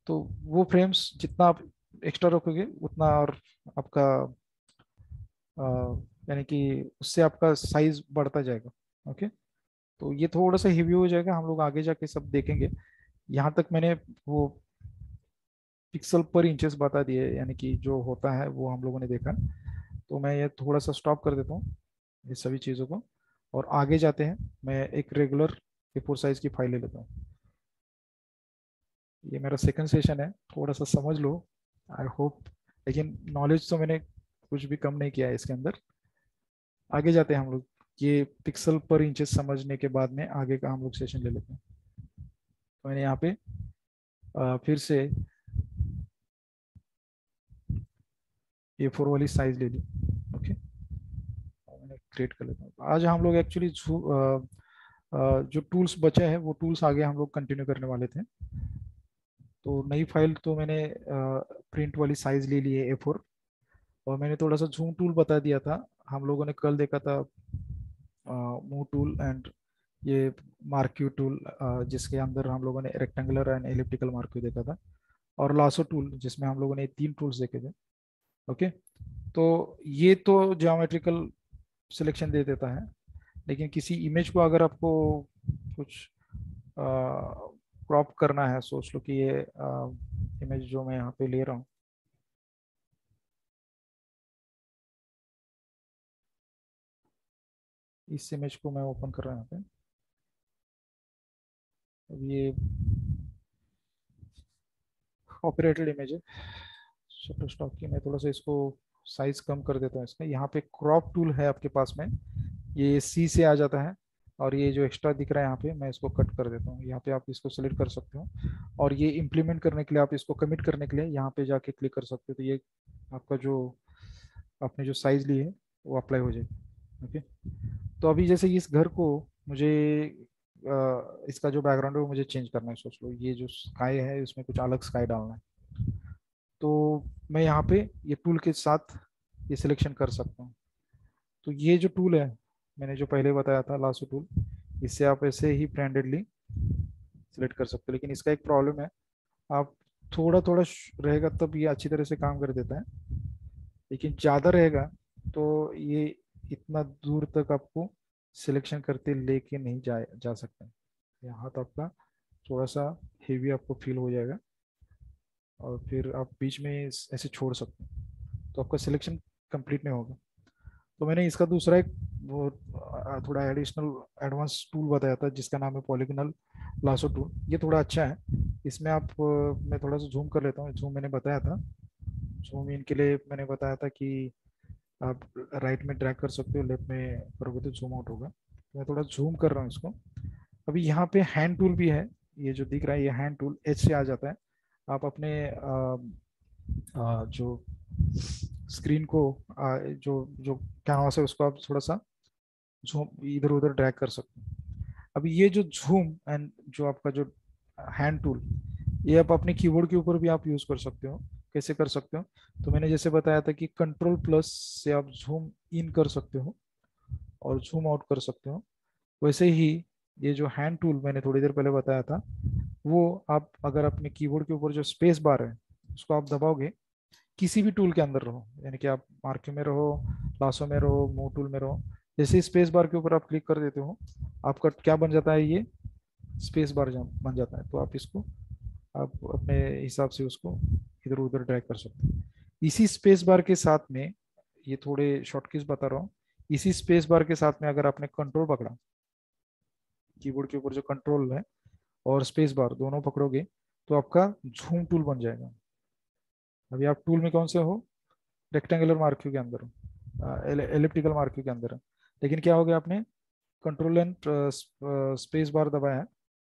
तो वो फ्रेम्स जितना आप एक्स्ट्रा रखोगे उतना, और आपका यानी कि उससे आपका साइज बढ़ता जाएगा। ओके, तो ये थोड़ा सा हेवी हो जाएगा, हम लोग आगे जाके सब देखेंगे। यहाँ तक मैंने वो पिक्सल पर इंचेस बता दिए, यानी कि जो होता है वो हम लोगों ने देखा। तो मैं ये थोड़ा सा स्टॉप कर देता हूँ ये सभी चीज़ों को, और आगे जाते हैं। मैं एक रेगुलर A4 साइज की फाइल ले लेता हूँ। ये मेरा सेकंड सेशन है, थोड़ा सा समझ लो, आई होप। लेकिन नॉलेज तो मैंने कुछ भी कम नहीं किया है इसके अंदर। आगे जाते हैं हम लोग, ये पिक्सल पर इंचेस समझने के बाद में आगे का हम लोग सेशन ले लेते हैं। तो मैंने यहाँ पे फिर से A4 वाली साइज ले ली। ओके, मैंने क्रिएट कर लेता हूँ। आज हम लोग एक्चुअली जो टूल्स बचे हैं वो टूल्स आगे हम लोग कंटिन्यू करने वाले थे। तो नई फाइल तो मैंने प्रिंट वाली साइज ले ली है A4। और मैंने थोड़ा सा जूम टूल बता दिया था, हम लोगों ने कल देखा था मूव टूल एंड ये मार्क्यू टूल, जिसके अंदर हम लोगों ने रेक्टेंगुलर एंड एलिप्टिकल मार्क्यू देखा था, और लासो टूल जिसमें हम लोगों ने तीन टूल्स देखे थे। ओके, तो ये तो ज्योमेट्रिकल सिलेक्शन दे देता है, लेकिन किसी इमेज को अगर आपको कुछ क्रॉप करना है, सोच लो कि ये इमेज जो मैं यहाँ पे ले रहा हूँ, इस इमेज को मैं ओपन कर रहा हूँ यहाँ पे। अब ये ऑपरेटेड इमेज है शटर स्टॉक की। मैं थोड़ा सा इसको साइज कम कर देता हूँ इसका। यहाँ पे क्रॉप टूल है आपके पास में, ये सी से आ जाता है, और ये जो एक्स्ट्रा दिख रहा है यहाँ पे मैं इसको कट कर देता हूँ। यहाँ पे आप इसको सेलेक्ट कर सकते हो, और ये इम्प्लीमेंट करने के लिए, आप इसको कमिट करने के लिए यहाँ पे जाके क्लिक कर सकते हो। तो ये आपका जो आपने जो साइज ली है वो अप्लाई हो जाएगी। ओके, तो अभी जैसे इस घर को मुझे इसका जो बैकग्राउंड है वो मुझे चेंज करना है। सोच लो ये जो स्काई है उसमें कुछ अलग स्काई डालना है, तो मैं यहाँ पे ये टूल के साथ ये सिलेक्शन कर सकता हूँ। तो ये जो टूल है मैंने जो पहले बताया था लासो टूल, इससे आप ऐसे ही ब्रांडेडली सिलेक्ट कर सकते हो। लेकिन इसका एक प्रॉब्लम है, आप थोड़ा थोड़ा रहेगा तब ये अच्छी तरह से काम कर देता है, लेकिन ज़्यादा रहेगा तो ये इतना दूर तक आपको सिलेक्शन करते लेके नहीं जा सकते। ये हाथ आपका थोड़ा सा हेवी आपको फील हो जाएगा, और फिर आप बीच में ऐसे छोड़ सकते हैं, तो आपका सिलेक्शन कंप्लीट नहीं होगा। तो मैंने इसका दूसरा एक वो थोड़ा एडिशनल एडवांस टूल बताया था जिसका नाम है पॉलीगोनल लासो टूल। ये थोड़ा अच्छा है, इसमें आप मैं थोड़ा सा जूम कर लेता हूँ। जूम मैंने बताया था, जूम इन के लिए मैंने बताया था कि आप राइट में ड्रैग कर सकते हो, लेफ्ट में करोगे तो जूम आउट होगा। तो मैं थोड़ा जूम कर रहा हूँ इसको। अभी यहाँ पे हैंड टूल भी है, ये जो दिख रहा है ये हैंड टूल एच से आ जाता है। आप अपने जो स्क्रीन को जो जो कैनवास है उसको आप थोड़ा सा झूम इधर उधर ड्रैग कर सकते हो। अभी ये जो झूम एंड जो आपका जो हैंड टूल, ये आप अपने कीबोर्ड के ऊपर भी आप यूज कर सकते हो। कैसे कर सकते हो? तो मैंने जैसे बताया था कि कंट्रोल प्लस से आप झूम इन कर सकते हो और झूम आउट कर सकते हो। वैसे ही ये जो हैंड टूल मैंने थोड़ी देर पहले बताया था, वो आप अगर अपने कीबोर्ड के ऊपर जो स्पेस बार है उसको आप दबाओगे, किसी भी टूल के अंदर रहो, यानी कि आप मार्क्यू में रहो, लासो में रहो, मूव टूल में रहो, जैसे स्पेस बार के ऊपर आप क्लिक कर देते हो, आपका क्या बन जाता है, ये स्पेस बार बन जाता है। तो आप इसको आप अपने हिसाब से उसको इधर उधर ड्रैग कर सकते हो। इसी स्पेस बार के साथ में, ये थोड़े शॉर्टकट्स बता रहा हूँ, इसी स्पेस बार के साथ में अगर आपने कंट्रोल पकड़ा, कीबोर्ड के ऊपर जो कंट्रोल है और स्पेस बार दोनों पकड़ोगे, तो आपका झूम टूल बन जाएगा। अभी आप टूल में कौन से हो? रेक्टेंगुलर मार्क्यू के अंदर हो, एलिप्टिकल मार्क्यू के अंदर है। लेकिन क्या हो गया, आपने कंट्रोल एंड स्पेस बार दबाया है,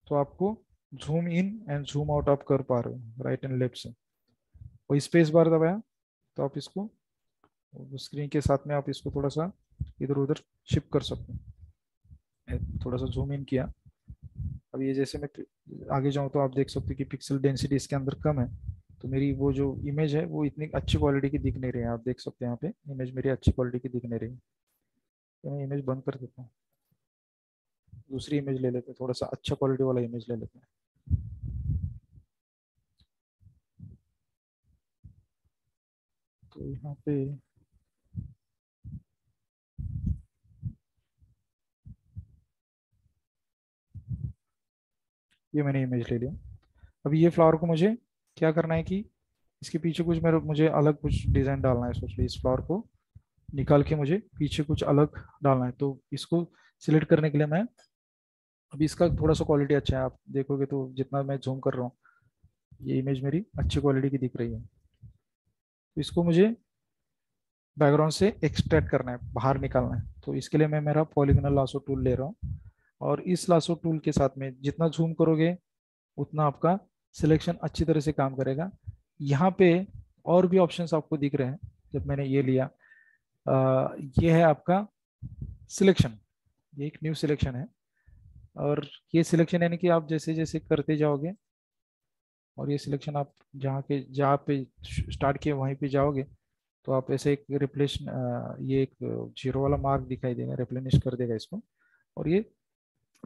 तो आपको झूम इन एंड झूम आउट आप कर पा रहे हो राइट एंड लेफ्ट से। वही स्पेस बार दबाया तो आप इसको स्क्रीन के साथ में आप इसको थोड़ा सा इधर उधर शिफ्ट कर सकते हैं। थोड़ा सा जूम इन किया, अब ये जैसे मैं आगे जाऊँ तो आप देख सकते हो कि पिक्सल डेंसिटी इसके अंदर कम है, तो मेरी वो जो इमेज है वो इतनी अच्छी क्वालिटी की दिख नहीं रही है। आप देख सकते हैं यहाँ पे इमेज मेरी अच्छी क्वालिटी की दिख नहीं रही है। तो मैं इमेज बंद कर देता हूँ, दूसरी इमेज ले लेते हैं, थोड़ा सा अच्छा क्वालिटी वाला इमेज ले लेते हैं। तो यहाँ पे ये मैंने इमेज ले लिया। अभी ये फ्लावर को मुझे क्या करना है कि इसके पीछे कुछ मेरे मुझे अलग कुछ डिजाइन डालना है। सोच ली इस फ्लावर को निकाल के मुझे पीछे कुछ अलग डालना है, तो इसको सिलेक्ट करने के लिए मैं, अभी इसका थोड़ा सा क्वालिटी अच्छा है, आप देखोगे तो जितना मैं जूम कर रहा हूँ ये इमेज मेरी अच्छी क्वालिटी की दिख रही है। तो इसको मुझे बैकग्राउंड से एक्सट्रैक्ट करना है, बाहर निकालना है। तो इसके लिए मैं मेरा पॉलीगोनल लासो टूल ले रहा हूँ, और इस लासो टूल के साथ में जितना जूम करोगे उतना आपका सिलेक्शन अच्छी तरह से काम करेगा। यहाँ पे और भी ऑप्शंस आपको दिख रहे हैं। जब मैंने ये लिया, ये है आपका सिलेक्शन, ये एक न्यू सिलेक्शन है। और ये सिलेक्शन यानी कि आप जैसे जैसे करते जाओगे, और ये सिलेक्शन आप जहाँ पे स्टार्ट किए वहीं पे जाओगे, तो आप ऐसे एक रिप्लेस, ये एक जीरो वाला मार्क दिखाई देगा, रिप्लेनिश कर देगा इसको, और ये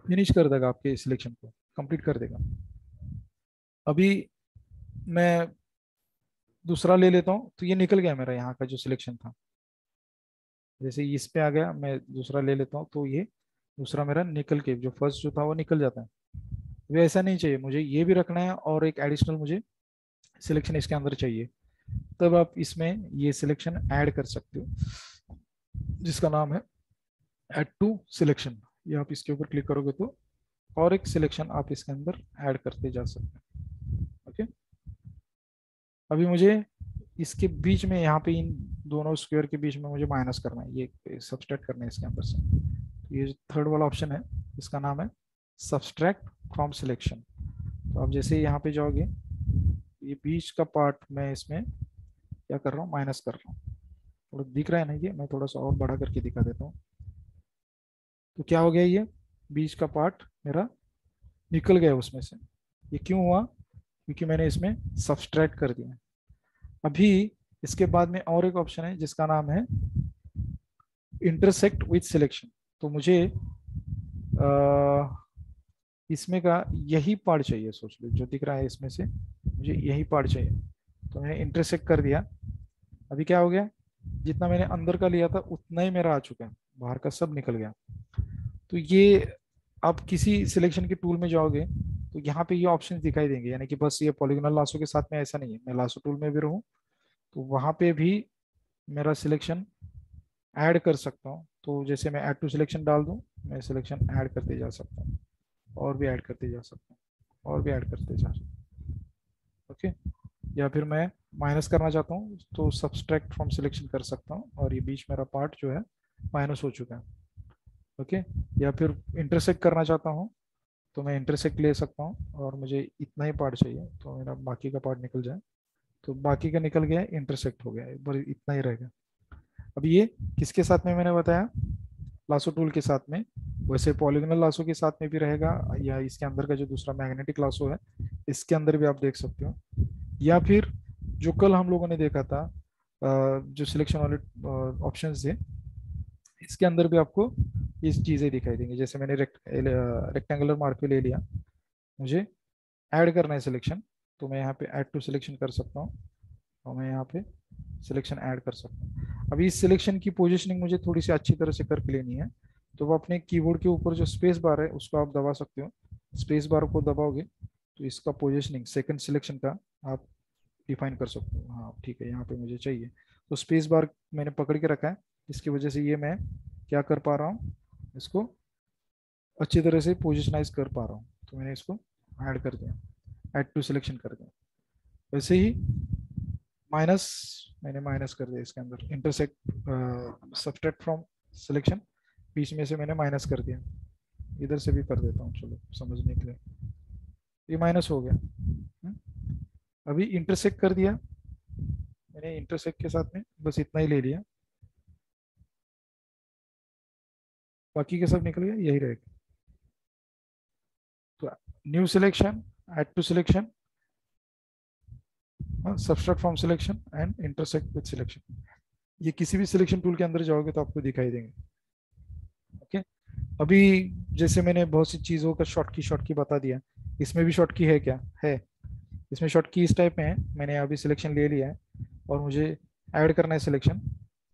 फिनिश कर देगा आपके सिलेक्शन को, कंप्लीट कर देगा। अभी मैं दूसरा ले लेता हूँ, तो ये निकल गया मेरा यहाँ का जो सिलेक्शन था। जैसे इस पे आ गया, मैं दूसरा ले लेता हूँ, तो ये दूसरा मेरा निकल के, जो फर्स्ट जो था वो निकल जाता है। वे ऐसा नहीं चाहिए, मुझे ये भी रखना है और एक एडिशनल मुझे सिलेक्शन इसके अंदर चाहिए। तब आप इसमें ये सिलेक्शन ऐड कर सकते हो, जिसका नाम है ऐड टू सिलेक्शन। ये आप इसके ऊपर क्लिक करोगे तो और एक सिलेक्शन आप इसके अंदर ऐड करते जा सकते हैं। ओके, अभी मुझे इसके बीच में, यहाँ पे इन दोनों स्क्वायर के बीच में मुझे माइनस करना है, ये सब्सट्रैक्ट करना है इसके अंदर से। तो ये थर्ड वाला ऑप्शन है, इसका नाम है सब्सट्रैक्ट फ्रॉम सिलेक्शन। तो आप जैसे यहाँ पे जाओगे, ये बीच का पार्ट मैं इसमें क्या कर रहा हूँ, माइनस कर रहा हूँ। थोड़ा दिख रहा है ना, ये मैं थोड़ा सा और बड़ा करके दिखा देता हूँ। तो क्या हो गया, ये बीच का पार्ट मेरा निकल गया उसमें से। ये क्यों हुआ, क्योंकि मैंने इसमें सब्सट्रैक्ट कर दिया। अभी इसके बाद में और एक ऑप्शन है जिसका नाम है इंटरसेक्ट विथ सिलेक्शन। तो मुझे इसमें का यही पार्ट चाहिए, सोच लो जो दिख रहा है इसमें से मुझे यही पार्ट चाहिए। तो मैंने इंटरसेक्ट कर दिया। अभी क्या हो गया, जितना मैंने अंदर का लिया था उतना ही मेरा आ चुका है, बाहर का सब निकल गया। तो ये आप किसी सिलेक्शन के टूल में जाओगे तो यहाँ पे ये ऑप्शन दिखाई देंगे, यानी कि बस ये पॉलीगोनल लासो के साथ में ऐसा नहीं है, मैं लासो टूल में भी रहूँ तो वहाँ पे भी मेरा सिलेक्शन ऐड कर सकता हूँ। तो जैसे मैं ऐड टू सिलेक्शन डाल दूँ, मैं सिलेक्शन ऐड करते जा सकता हूँ, और भी ऐड करते जा सकता हूँ, और भी ऐड करते जा सकता हूँ। ओके, या फिर मैं माइनस करना चाहता हूँ तो सब्सट्रैक्ट फ्रॉम सिलेक्शन कर सकता हूँ, और ये बीच मेरा पार्ट जो है माइनस हो चुका है। ओके, या फिर इंटरसेक्ट करना चाहता हूँ तो मैं इंटरसेक्ट ले सकता हूँ, और मुझे इतना ही पार्ट चाहिए तो मेरा बाकी का पार्ट निकल जाए, तो बाकी का निकल गया, इंटरसेक्ट हो गया, पर इतना ही रहेगा। अब ये किसके साथ में मैंने बताया, लासो टूल के साथ में। वैसे पॉलीगोनल लासो के साथ में भी रहेगा, या इसके अंदर का जो दूसरा मैग्नेटिक लासो है इसके अंदर भी आप देख सकते हो, या फिर जो कल हम लोगों ने देखा था जो सिलेक्शन वाले ऑप्शन थे, इसके अंदर भी आपको ये चीजें दिखाई देंगी। जैसे मैंने रेक्टेंगुलर मार्कर ले लिया, मुझे ऐड करना है सिलेक्शन, तो मैं यहाँ पे ऐड टू सिलेक्शन कर सकता हूँ, और मैं यहाँ पे सिलेक्शन ऐड कर सकता हूँ। अभी इस सिलेक्शन की पोजीशनिंग मुझे थोड़ी सी अच्छी तरह से करके लेनी है, तो वो अपने कीबोर्ड के ऊपर जो स्पेस बार है उसको आप दबा सकते हो। स्पेस बार को दबाओगे तो इसका पोजीशनिंग सेकंड सिलेक्शन का आप डिफाइन कर सकते हो। हाँ ठीक है, यहाँ पे मुझे चाहिए, तो स्पेस बार मैंने पकड़ के रखा है, इसकी वजह से ये मैं क्या कर पा रहा हूँ, इसको अच्छी तरह से पोजिशनाइज कर पा रहा हूँ। तो मैंने इसको ऐड कर दिया, ऐड टू सिलेक्शन कर दिया। वैसे ही माइनस, मैंने माइनस कर दिया इसके अंदर, इंटरसेक्ट सब्ट्रैक्ट फ्रॉम सिलेक्शन, बीच में से मैंने माइनस कर दिया। इधर से भी कर देता हूँ, चलो समझने के लिए, ये माइनस हो गया। अभी इंटरसेक्ट कर दिया मैंने, इंटरसेक्ट के साथ में बस इतना ही ले लिया, बाकी के सब निकल गया, यही रहेगा। तो new selection, add to selection, subtract from selection and intersect with selection, ये किसी भी सिलेक्शन टूल के अंदर जाओगे तो आपको दिखाई देंगे। ओके, अभी जैसे मैंने बहुत सी चीज़ों का शॉर्ट की बता दिया, इसमें भी शॉर्ट की है क्या, है। इसमें शॉर्ट की इस टाइप में है, मैंने अभी सिलेक्शन ले लिया है और मुझे ऐड करना है सिलेक्शन।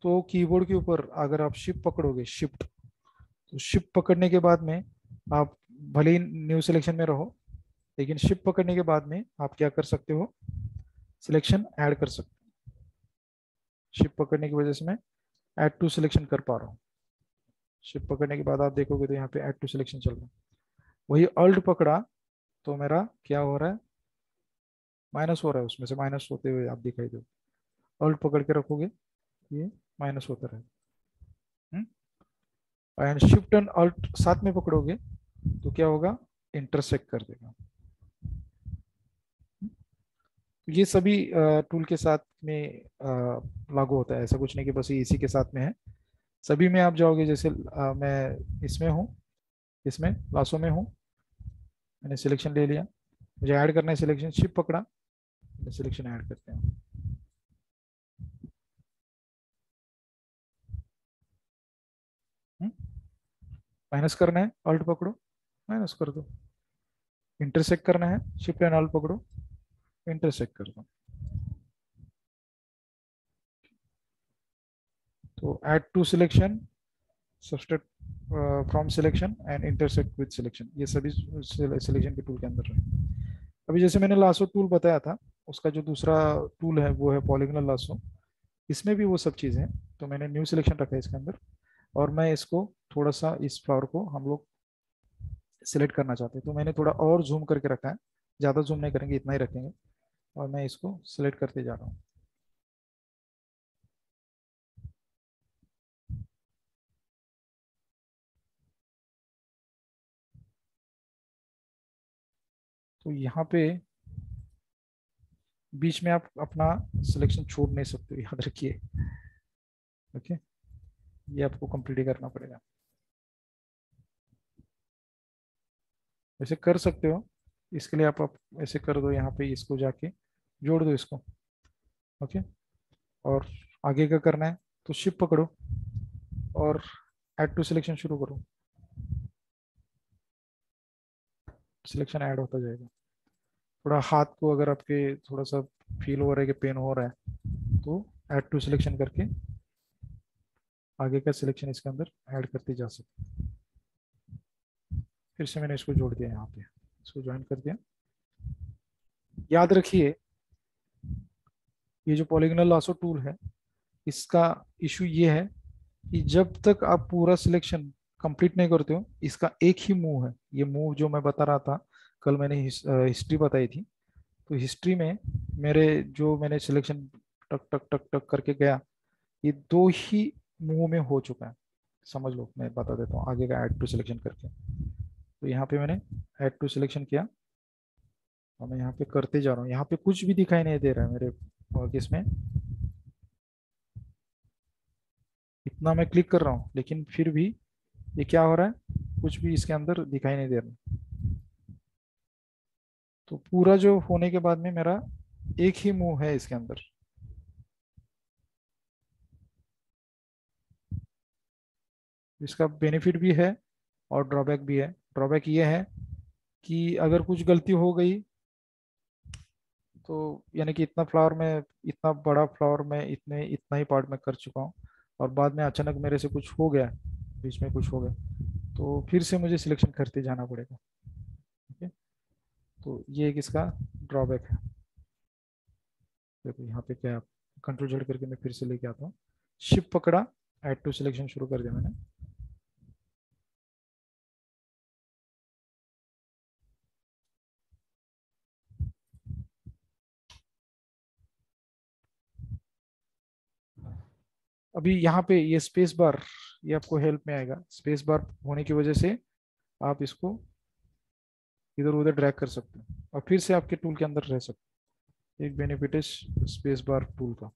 तो कीबोर्ड के ऊपर अगर आप शिफ्ट पकड़ोगे, शिफ्ट, तो शिफ्ट पकड़ने के बाद में आप भले ही न्यू सिलेक्शन में रहो, लेकिन शिफ्ट पकड़ने के बाद में आप क्या कर सकते हो, सिलेक्शन ऐड कर सकते हो। शिफ्ट पकड़ने की वजह से मैं ऐड टू सिलेक्शन कर पा रहा हूँ। शिफ्ट पकड़ने के बाद आप देखोगे तो यहाँ पे ऐड टू सिलेक्शन चल रहा है। वही अल्ट पकड़ा तो मेरा क्या हो रहा है, माइनस हो रहा है, उसमें से माइनस होते हुए आप दिखाई दो। अल्ट पकड़ के रखोगे ये माइनस होता रहेगा। एंड शिफ्ट एंड अल्ट साथ में पकड़ोगे तो क्या होगा, इंटरसेक्ट कर देगा। तो ये सभी टूल के साथ में लागू होता है, ऐसा कुछ नहीं कि बस ये इसी के साथ में है। सभी में आप जाओगे, जैसे मैं इसमें हूँ, इसमें लासो में हूँ, मैंने सिलेक्शन ले लिया, मुझे ऐड करना है सिलेक्शन, शिफ्ट पकड़ा, सिलेक्शन ऐड करते हैं। माइनस करना है, अल्ट पकड़ो, माइनस कर दो। इंटरसेक्ट करना है, शिफ्ट एंड अल्ट पकड़ो, इंटरसेक्ट कर दो। तो add to selection, subtract from selection and intersect with selection, ये सभी सिलेक्शन के टूल के अंदर है। अभी जैसे मैंने लासो टूल बताया था, उसका जो दूसरा टूल है वो है पॉलीगोनल लासो। इसमें भी वो सब चीज़ें हैं। तो मैंने न्यू सिलेक्शन रखा है इसके अंदर, और मैं इसको थोड़ा सा, इस फ्लावर को हम लोग सिलेक्ट करना चाहते हैं तो मैंने थोड़ा और जूम करके रखा है। ज़्यादा जूम नहीं करेंगे, इतना ही रखेंगे, और मैं इसको सिलेक्ट करते जा रहा हूँ। तो यहाँ पे बीच में आप अपना सिलेक्शन छोड़ नहीं सकते, याद रखिए। ओके, ये आपको कंप्लीट ही करना पड़ेगा। ऐसे कर सकते हो, इसके लिए आप ऐसे कर दो, यहाँ पे इसको जाके जोड़ दो इसको। ओके, और आगे का करना है तो शिफ्ट पकड़ो और ऐड टू सिलेक्शन शुरू करो, सिलेक्शन ऐड होता जाएगा। थोड़ा हाथ को अगर आपके थोड़ा सा फील हो रहा है कि पेन हो रहा है तो ऐड टू सिलेक्शन करके आगे का सिलेक्शन इसके अंदर ऐड करते जा सकते। फिर से मैंने इसको जोड़ दिया, यहाँ पे इसको ज्वाइन कर दिया। याद रखिए, ये जो पॉलीगोनल लासो टूल है, इसका इशू ये है कि जब तक आप पूरा सिलेक्शन कंप्लीट नहीं करते हो, इसका एक ही मूव है, ये मूव जो मैं बता रहा था, कल मैंने हिस्ट्री बताई थी। तो हिस्ट्री में मेरे जो मैंने सिलेक्शन टक टक टक टक करके गया, ये दो ही मूव में हो चुका है। समझ लो, मैं बता देता हूँ आगे का ऐड टू सिलेक्शन करके। तो यहाँ पे मैंने ऐड टू सिलेक्शन किया और मैं यहाँ पे करते जा रहा हूँ, यहाँ पे कुछ भी दिखाई नहीं दे रहा है मेरे वर्क में। इतना मैं क्लिक कर रहा हूँ लेकिन फिर भी ये क्या हो रहा है, कुछ भी इसके अंदर दिखाई नहीं दे रहा। तो पूरा जो होने के बाद में मेरा एक ही मूव है इसके अंदर। इसका बेनिफिट भी है और ड्रॉबैक भी है। ड्रॉबैक ये है कि अगर कुछ गलती हो गई तो, यानी कि इतना फ्लावर में, इतना बड़ा फ्लावर में इतने इतना ही पार्ट में कर चुका हूँ, और बाद में अचानक मेरे से कुछ हो गया, बीच में कुछ हो गया, तो फिर से मुझे सिलेक्शन करते जाना पड़ेगा। ठीक है, तो ये एक इसका ड्रॉबैक है। देखो यहाँ पे क्या, कंट्रोल जेड करके मैं फिर से लेके आता हूँ, शिफ्ट पकड़ा, ऐड टू सिलेक्शन शुरू कर दिया मैंने। अभी यहाँ पे ये स्पेस बार, ये आपको हेल्प में आएगा। स्पेस बार होने की वजह से आप इसको इधर उधर ड्रैग कर सकते हैं और फिर से आपके टूल के अंदर रह सकते हैं। एक बेनिफिट है स्पेस बार टूल का।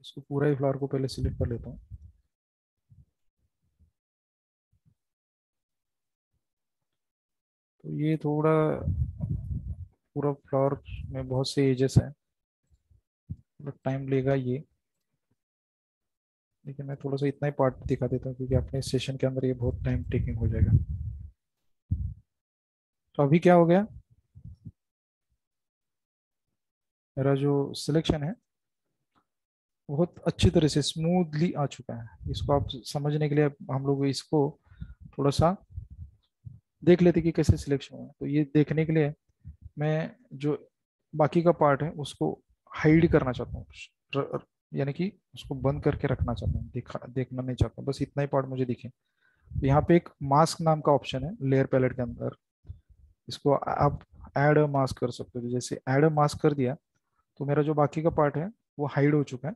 इसको पूरा ही फ्लावर को पहले सिलेक्ट कर लेता हूँ। तो ये थोड़ा, पूरा फ्लावर में बहुत से एजेस हैं, थोड़ा टाइम लेगा ये, लेकिन मैं थोड़ा सा इतना ही पार्ट दिखा देता हूँ क्योंकि अपने सेशन के अंदर ये बहुत टाइम टेकिंग हो जाएगा। तो अभी क्या हो गया, मेरा जो सिलेक्शन है बहुत अच्छी तरह से स्मूथली आ चुका है। इसको आप समझने के लिए हम लोग इसको थोड़ा सा देख लेते कि कैसे सिलेक्शन हुआ। तो ये देखने के लिए मैं जो बाकी का पार्ट है उसको हाइड करना चाहता हूँ, यानी कि उसको बंद करके रखना चाहता हूँ, देखना नहीं चाहता हूँ, बस इतना ही पार्ट मुझे दिखे। यहाँ पे एक मास्क नाम का ऑप्शन है लेयर पैलेट के अंदर, इसको आप ऐड अ मास्क कर सकते हो। जैसे ऐड अ मास्क कर दिया तो मेरा जो बाकी का पार्ट है वो हाइड हो चुका है।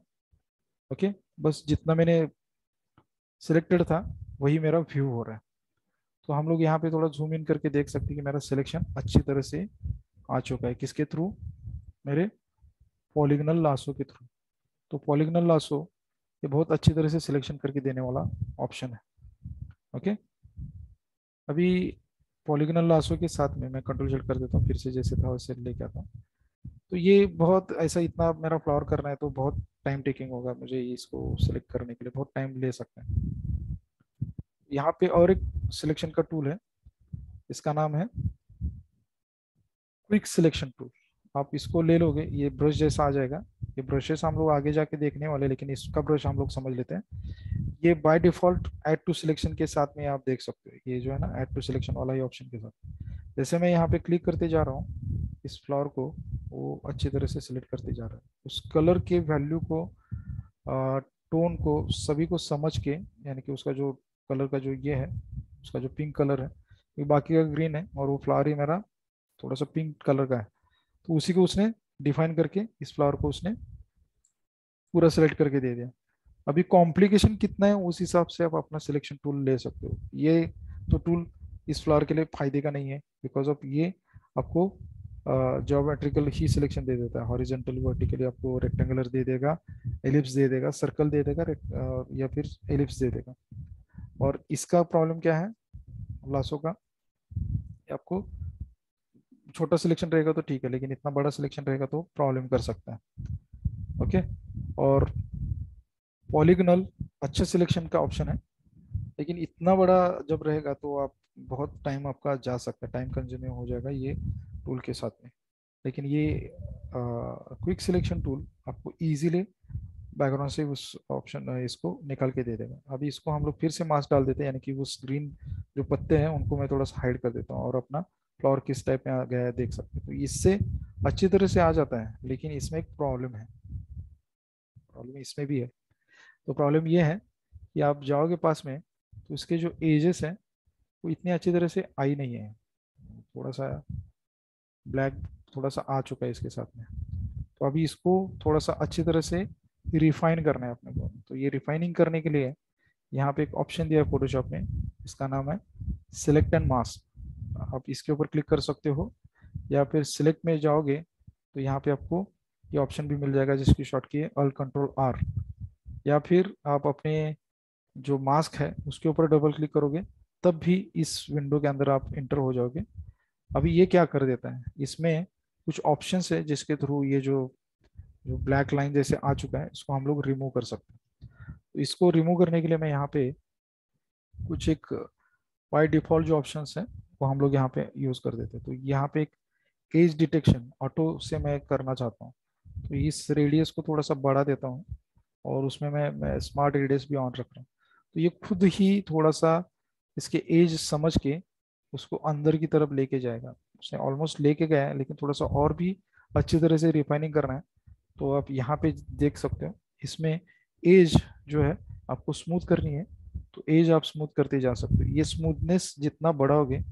ओके, बस जितना मैंने सिलेक्टेड था वही मेरा व्यू हो रहा है। तो हम लोग यहाँ पे थोड़ा जूम इन करके देख सकते हैं कि मेरा सिलेक्शन अच्छी तरह से आ चुका है। किसके थ्रू? मेरे पॉलीगनल लासो के थ्रू। तो पॉलीगनल लासो ये बहुत अच्छी तरह से सिलेक्शन करके देने वाला ऑप्शन है। ओके, अभी पॉलीगनल लासो के साथ में मैं कंट्रोल जेड कर देता हूँ, फिर से जैसे था वैसे लेके आता हूँ। तो ये बहुत ऐसा, इतना मेरा फ्लावर करना है तो बहुत टाइम टेकिंग होगा मुझे, इसको सिलेक्ट करने के लिए बहुत टाइम ले सकते हैं। यहाँ पे और एक सिलेक्शन का टूल है, इसका नाम है क्विक सिलेक्शन टूल। आप इसको ले लोगे, ये ब्रश जैसा आ जाएगा। ये ब्रशेस हम लोग आगे जाके देखने वाले, लेकिन इसका ब्रश हम लोग समझ लेते हैं। ये by default add to selection के साथ में आप देख सकते हो, ये जो है ना ऐड टू सिलेक्शन वाला ये ऑप्शन के साथ। जैसे मैं यहाँ पे क्लिक करते जा रहा हूँ इस फ्लावर को, वो अच्छी तरह से सिलेक्ट करते जा रहा है। उस कलर के वैल्यू को, टोन को, सभी को समझ के, यानी कि उसका जो कलर का जो ये है, उसका जो पिंक कलर है, ये बाकी का ग्रीन है और वो फ्लावर ही मेरा थोड़ा सा पिंक कलर का है, तो उसी को उसने डिफाइन करके इस फ्लावर को उसने पूरा सेलेक्ट करके दे दिया। अभी कॉम्प्लिकेशन कितना है उस हिसाब से आप अपना सिलेक्शन टूल ले सकते हो। ये तो टूल इस फ्लावर के लिए फायदे का नहीं है, बिकॉज ऑफ ये आपको ज्योमेट्रिकल ही सिलेक्शन दे देता है, हॉरिजेंटली वर्टिकली आपको रेक्टेंगुलर दे देगा, एलिप्स दे देगा, सर्कल दे देगा, या फिर एलिप्स दे देगा। और इसका प्रॉब्लम क्या है लासो का, आपको छोटा सिलेक्शन रहेगा तो ठीक है, लेकिन इतना बड़ा सिलेक्शन रहेगा तो प्रॉब्लम कर सकता है। ओके, और पॉलीगनल अच्छा सिलेक्शन का ऑप्शन है, लेकिन इतना बड़ा जब रहेगा तो आप बहुत टाइम आपका जा सकता है, टाइम कंज्यूमिंग हो जाएगा ये टूल के साथ में। लेकिन ये क्विक सिलेक्शन टूल आपको इजीली बैकग्राउंड से उस ऑप्शन इसको निकाल के दे देगा। अभी इसको हम लोग फिर से मास्क डाल देते हैं, यानी कि उस ग्रीन जो पत्ते हैं उनको मैं थोड़ा सा हाइड कर देता हूँ और अपना फ्लावर किस टाइप में आ गया है देख सकते हैं। तो इससे अच्छी तरह से आ जाता है, लेकिन इसमें एक प्रॉब्लम है, प्रॉब्लम इसमें भी है। तो प्रॉब्लम ये है कि आप जाओगे पास में तो इसके जो एजेस हैं वो इतनी अच्छी तरह से आई नहीं है, थोड़ा सा ब्लैक थोड़ा सा आ चुका है इसके साथ में। तो अभी इसको थोड़ा सा अच्छी तरह से रिफाइन करना है अपने को। तो ये रिफाइनिंग करने के लिए यहाँ पे एक ऑप्शन दिया है फोटोशॉप में, इसका नाम है सिलेक्ट एंड मास्क। आप इसके ऊपर क्लिक कर सकते हो, या फिर सिलेक्ट में जाओगे तो यहाँ पे आपको ये ऑप्शन भी मिल जाएगा जिसकी शॉर्ट की है अल्ट कंट्रोल आर। या फिर आप अपने जो मास्क है उसके ऊपर डबल क्लिक करोगे तब भी इस विंडो के अंदर आप इंटर हो जाओगे। अभी ये क्या कर देता है, इसमें कुछ ऑप्शंस है जिसके थ्रू ये जो जो ब्लैक लाइन जैसे आ चुका है इसको हम लोग रिमूव कर सकते हैं। तो इसको रिमूव करने के लिए मैं यहाँ पे कुछ एक बाय डिफॉल्ट जो ऑप्शंस हैं वो हम लोग यहाँ पे यूज कर देते हैं। तो यहाँ पे एक एज डिटेक्शन ऑटो से मैं करना चाहता हूँ, तो इस रेडियस को थोड़ा सा बढ़ा देता हूँ और उसमें मैं स्मार्ट रेडियस भी ऑन रख रहा हूँ। तो ये खुद ही थोड़ा सा इसके एज समझ के उसको अंदर की तरफ लेके जाएगा। उसने ऑलमोस्ट लेके गया है, लेकिन थोड़ा सा और भी अच्छी तरह से रिफाइनिंग करना है। तो आप यहाँ पे देख सकते हो इसमें एज जो है आपको स्मूथ करनी है, तो एज आप स्मूथ करते जा सकते हो। ये स्मूथनेस जितना बढ़ाओगे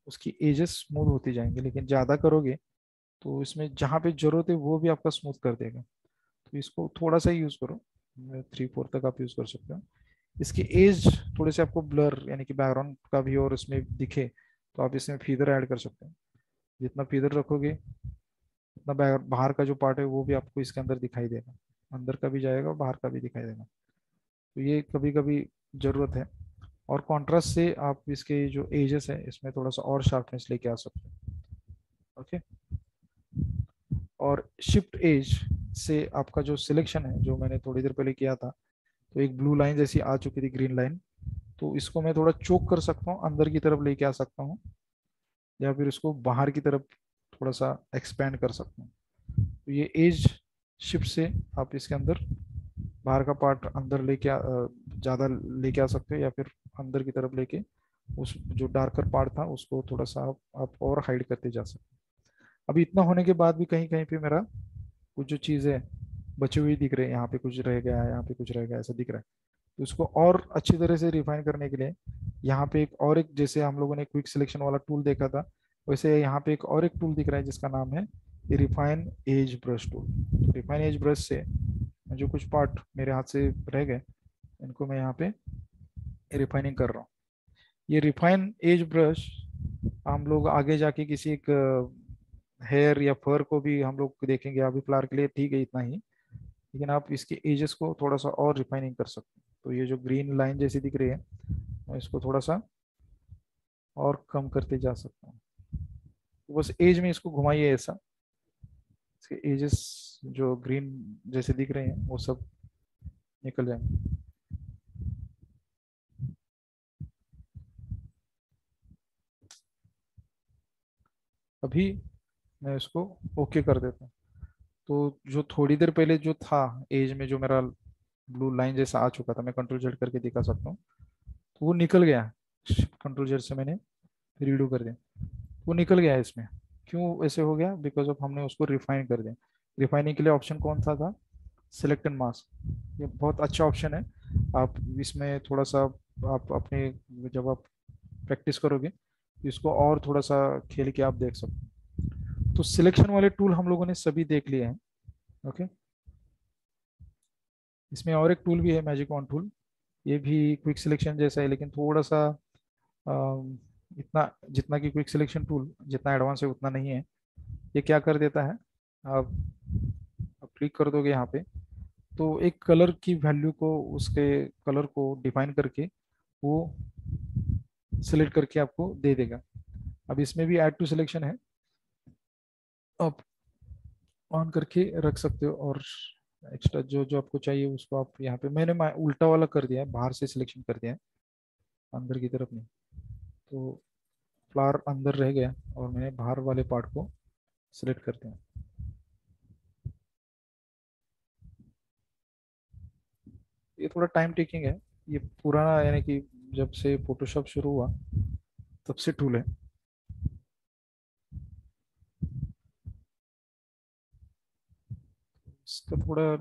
उसकी एजेस स्मूथ होती जाएंगे, लेकिन ज़्यादा करोगे तो इसमें जहाँ पे जरूरत है वो भी आपका स्मूथ कर देगा। तो इसको थोड़ा सा यूज़ करो, 3/4 तक आप यूज़ कर सकते हो। इसकी एज थोड़े से आपको ब्लर यानी कि बैकग्राउंड का भी और इसमें दिखे तो आप इसमें फीदर ऐड कर सकते हो। जितना फीदर रखोगे उतना बाहर का जो पार्ट है वो भी आपको इसके अंदर दिखाई देगा, अंदर का भी जाएगा और बाहर का भी दिखाई देगा। तो ये कभी कभी ज़रूरत है। और कॉन्ट्रास्ट से आप इसके जो एजेस है इसमें थोड़ा सा और शार्पनेस लेके आ सकते हैं। ओके, और शिफ्ट एज से आपका जो सिलेक्शन है जो मैंने थोड़ी देर पहले किया था, तो एक ब्लू लाइन जैसी आ चुकी थी, ग्रीन लाइन, तो इसको मैं थोड़ा चोक कर सकता हूँ, अंदर की तरफ लेके आ सकता हूँ, या फिर इसको बाहर की तरफ थोड़ा सा एक्सपेंड कर सकता हूँ। तो ये एज शिफ्ट से आप इसके अंदर बाहर का पार्ट अंदर ज़्यादा लेके आ सकते हो, या फिर अंदर की तरफ लेके उस जो डार्कर पार्ट था उसको थोड़ा सा आप और हाइड करते जा सकते हैं। अभी इतना होने के बाद भी कहीं कहीं पे मेरा कुछ जो चीज़ें बची हुई दिख रही है, यहाँ पे कुछ रह गया है, यहाँ पे कुछ रह गया है, ऐसा दिख रहा है। तो उसको और अच्छी तरह से रिफाइन करने के लिए यहाँ पे एक और एक, जैसे हम लोगों ने क्विक सिलेक्शन वाला टूल देखा था, वैसे यहाँ पे एक और एक टूल दिख रहा है जिसका नाम है रिफाइन एज ब्रश टूल। तो रिफाइन एज ब्रश से जो कुछ पार्ट मेरे हाथ से रह गए, इनको मैं यहाँ पे रिफाइनिंग कर रहा हूँ। ये रिफाइन एज ब्रश हम लोग आगे जाके किसी एक हेयर या फर को भी हम लोग देखेंगे, अभी फिलहाल के लिए ठीक है इतना ही। लेकिन आप इसके एजेस को थोड़ा सा और रिफाइनिंग कर सकते हैं। तो ये जो ग्रीन लाइन जैसी दिख रही है, मैं इसको थोड़ा सा और कम करते जा सकता हूँ। तो बस एज में इसको घुमाइए ऐसा, इसके एजेस जो ग्रीन जैसे दिख रहे हैं वो सब निकल जाएंगे। अभी मैं इसको ओके कर देता हूँ। तो जो थोड़ी देर पहले जो था एज में, जो मेरा ब्लू लाइन जैसा आ चुका था, मैं कंट्रोल जेड करके दिखा सकता हूँ, तो वो निकल गया। कंट्रोल जेड से मैंने रीडू कर दिया, वो निकल गया है इसमें। क्यों ऐसे हो गया? बिकॉज ऑफ हमने उसको रिफाइन कर दिया। रिफाइनिंग के लिए ऑप्शन कौन सा था? Select and mask. ये बहुत अच्छा ऑप्शन है। आप इसमें थोड़ा सा आप अपने, जब आप प्रैक्टिस करोगे तो इसको और थोड़ा सा खेल के आप देख सकते हो। तो सिलेक्शन वाले टूल हम लोगों ने सभी देख लिए हैं। ओके, इसमें और एक टूल भी है, मैजिक ऑन टूल। ये भी क्विक सिलेक्शन जैसा है, लेकिन थोड़ा सा इतना, जितना कि क्विक सिलेक्शन टूल जितना एडवांस है उतना नहीं है। ये क्या कर देता है, आप आप क्लिक कर दोगे यहाँ पे, तो एक कलर की वैल्यू को, उसके कलर को डिफाइन करके वो सिलेक्ट करके आपको दे देगा। अब इसमें भी ऐड टू सिलेक्शन है, आप ऑन करके रख सकते हो। और एक्स्ट्रा जो जो आपको चाहिए उसको आप यहाँ पे, मैंने उल्टा वाला कर दिया है, बाहर से सिलेक्शन कर दिया है, अंदर की तरफ नहीं। तो फ्लावर अंदर रह गया और मैंने बाहर वाले पार्ट को सिलेक्ट कर दिया। ये थोड़ा टाइम टेकिंग है। ये पुराना, यानी कि जब से फोटोशॉप शुरू हुआ तब से टूल है। इसका थोड़ा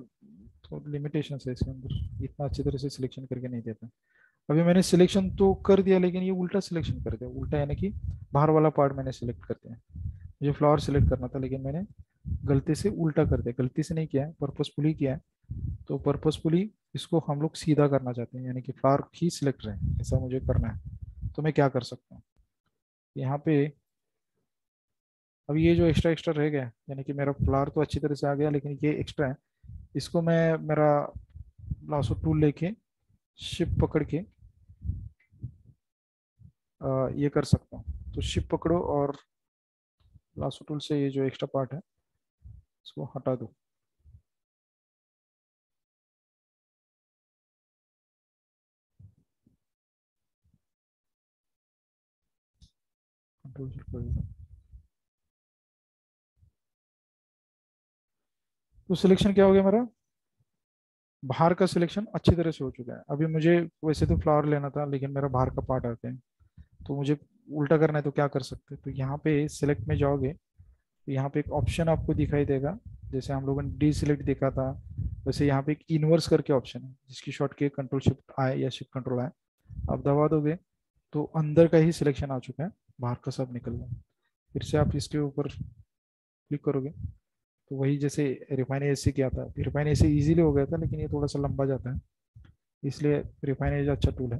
थोड़ा लिमिटेशन है इसके अंदर, इतना अच्छी तरह से सिलेक्शन करके नहीं देता। अभी मैंने सिलेक्शन तो कर दिया, लेकिन ये उल्टा सिलेक्शन कर दिया। उल्टा यानी कि बाहर वाला पार्ट मैंने सिलेक्ट कर दिया। मुझे फ्लावर सिलेक्ट करना था, लेकिन मैंने गलती से उल्टा कर दिया। गलती से नहीं किया है, पर्पसफुली किया है। तो पर्पसफुली इसको हम लोग सीधा करना चाहते हैं, यानी कि फ्लावर ही सिलेक्ट रहे, ऐसा मुझे करना है। तो मैं क्या कर सकता हूँ यहाँ पे? अब ये जो एक्स्ट्रा एक्स्ट्रा रह गया, यानी कि मेरा फ्लावर तो अच्छी तरह से आ गया, लेकिन ये एक्स्ट्रा है, इसको मैं मेरा लासो टूल लेके शिप पकड़ के ये कर सकता हूँ। तो शिप पकड़ो और लासो टूल से ये जो एक्स्ट्रा पार्ट है इसको हटा दो। कंट्रोल शिफ्ट कर दो। तो सिलेक्शन क्या हो गया मेरा? बाहर का सिलेक्शन अच्छी तरह से हो चुका है। अभी मुझे वैसे तो फ्लावर लेना था, लेकिन मेरा बाहर का पार्ट आते हैं, तो मुझे उल्टा करना है। तो क्या कर सकते हैं? तो यहाँ पे सिलेक्ट में जाओगे, तो यहाँ पे एक ऑप्शन आपको दिखाई देगा, जैसे हम लोगों ने डी सिलेक्ट देखा था, वैसे यहाँ पे एक इनवर्स करके ऑप्शन है, जिसकी शॉर्ट की कंट्रोल शिफ्ट आए या शिफ्ट कंट्रोल आए, आप दबा दोगे तो अंदर का ही सिलेक्शन आ चुका है, बाहर का सब निकल गया। फिर से आप इसके ऊपर क्लिक करोगे तो वही जैसे रिफाइन एज से किया था। रिफाइन एज से इजीली हो गया था, लेकिन ये थोड़ा सा लंबा जाता है, इसलिए रिफाइन एज अच्छा टूल है।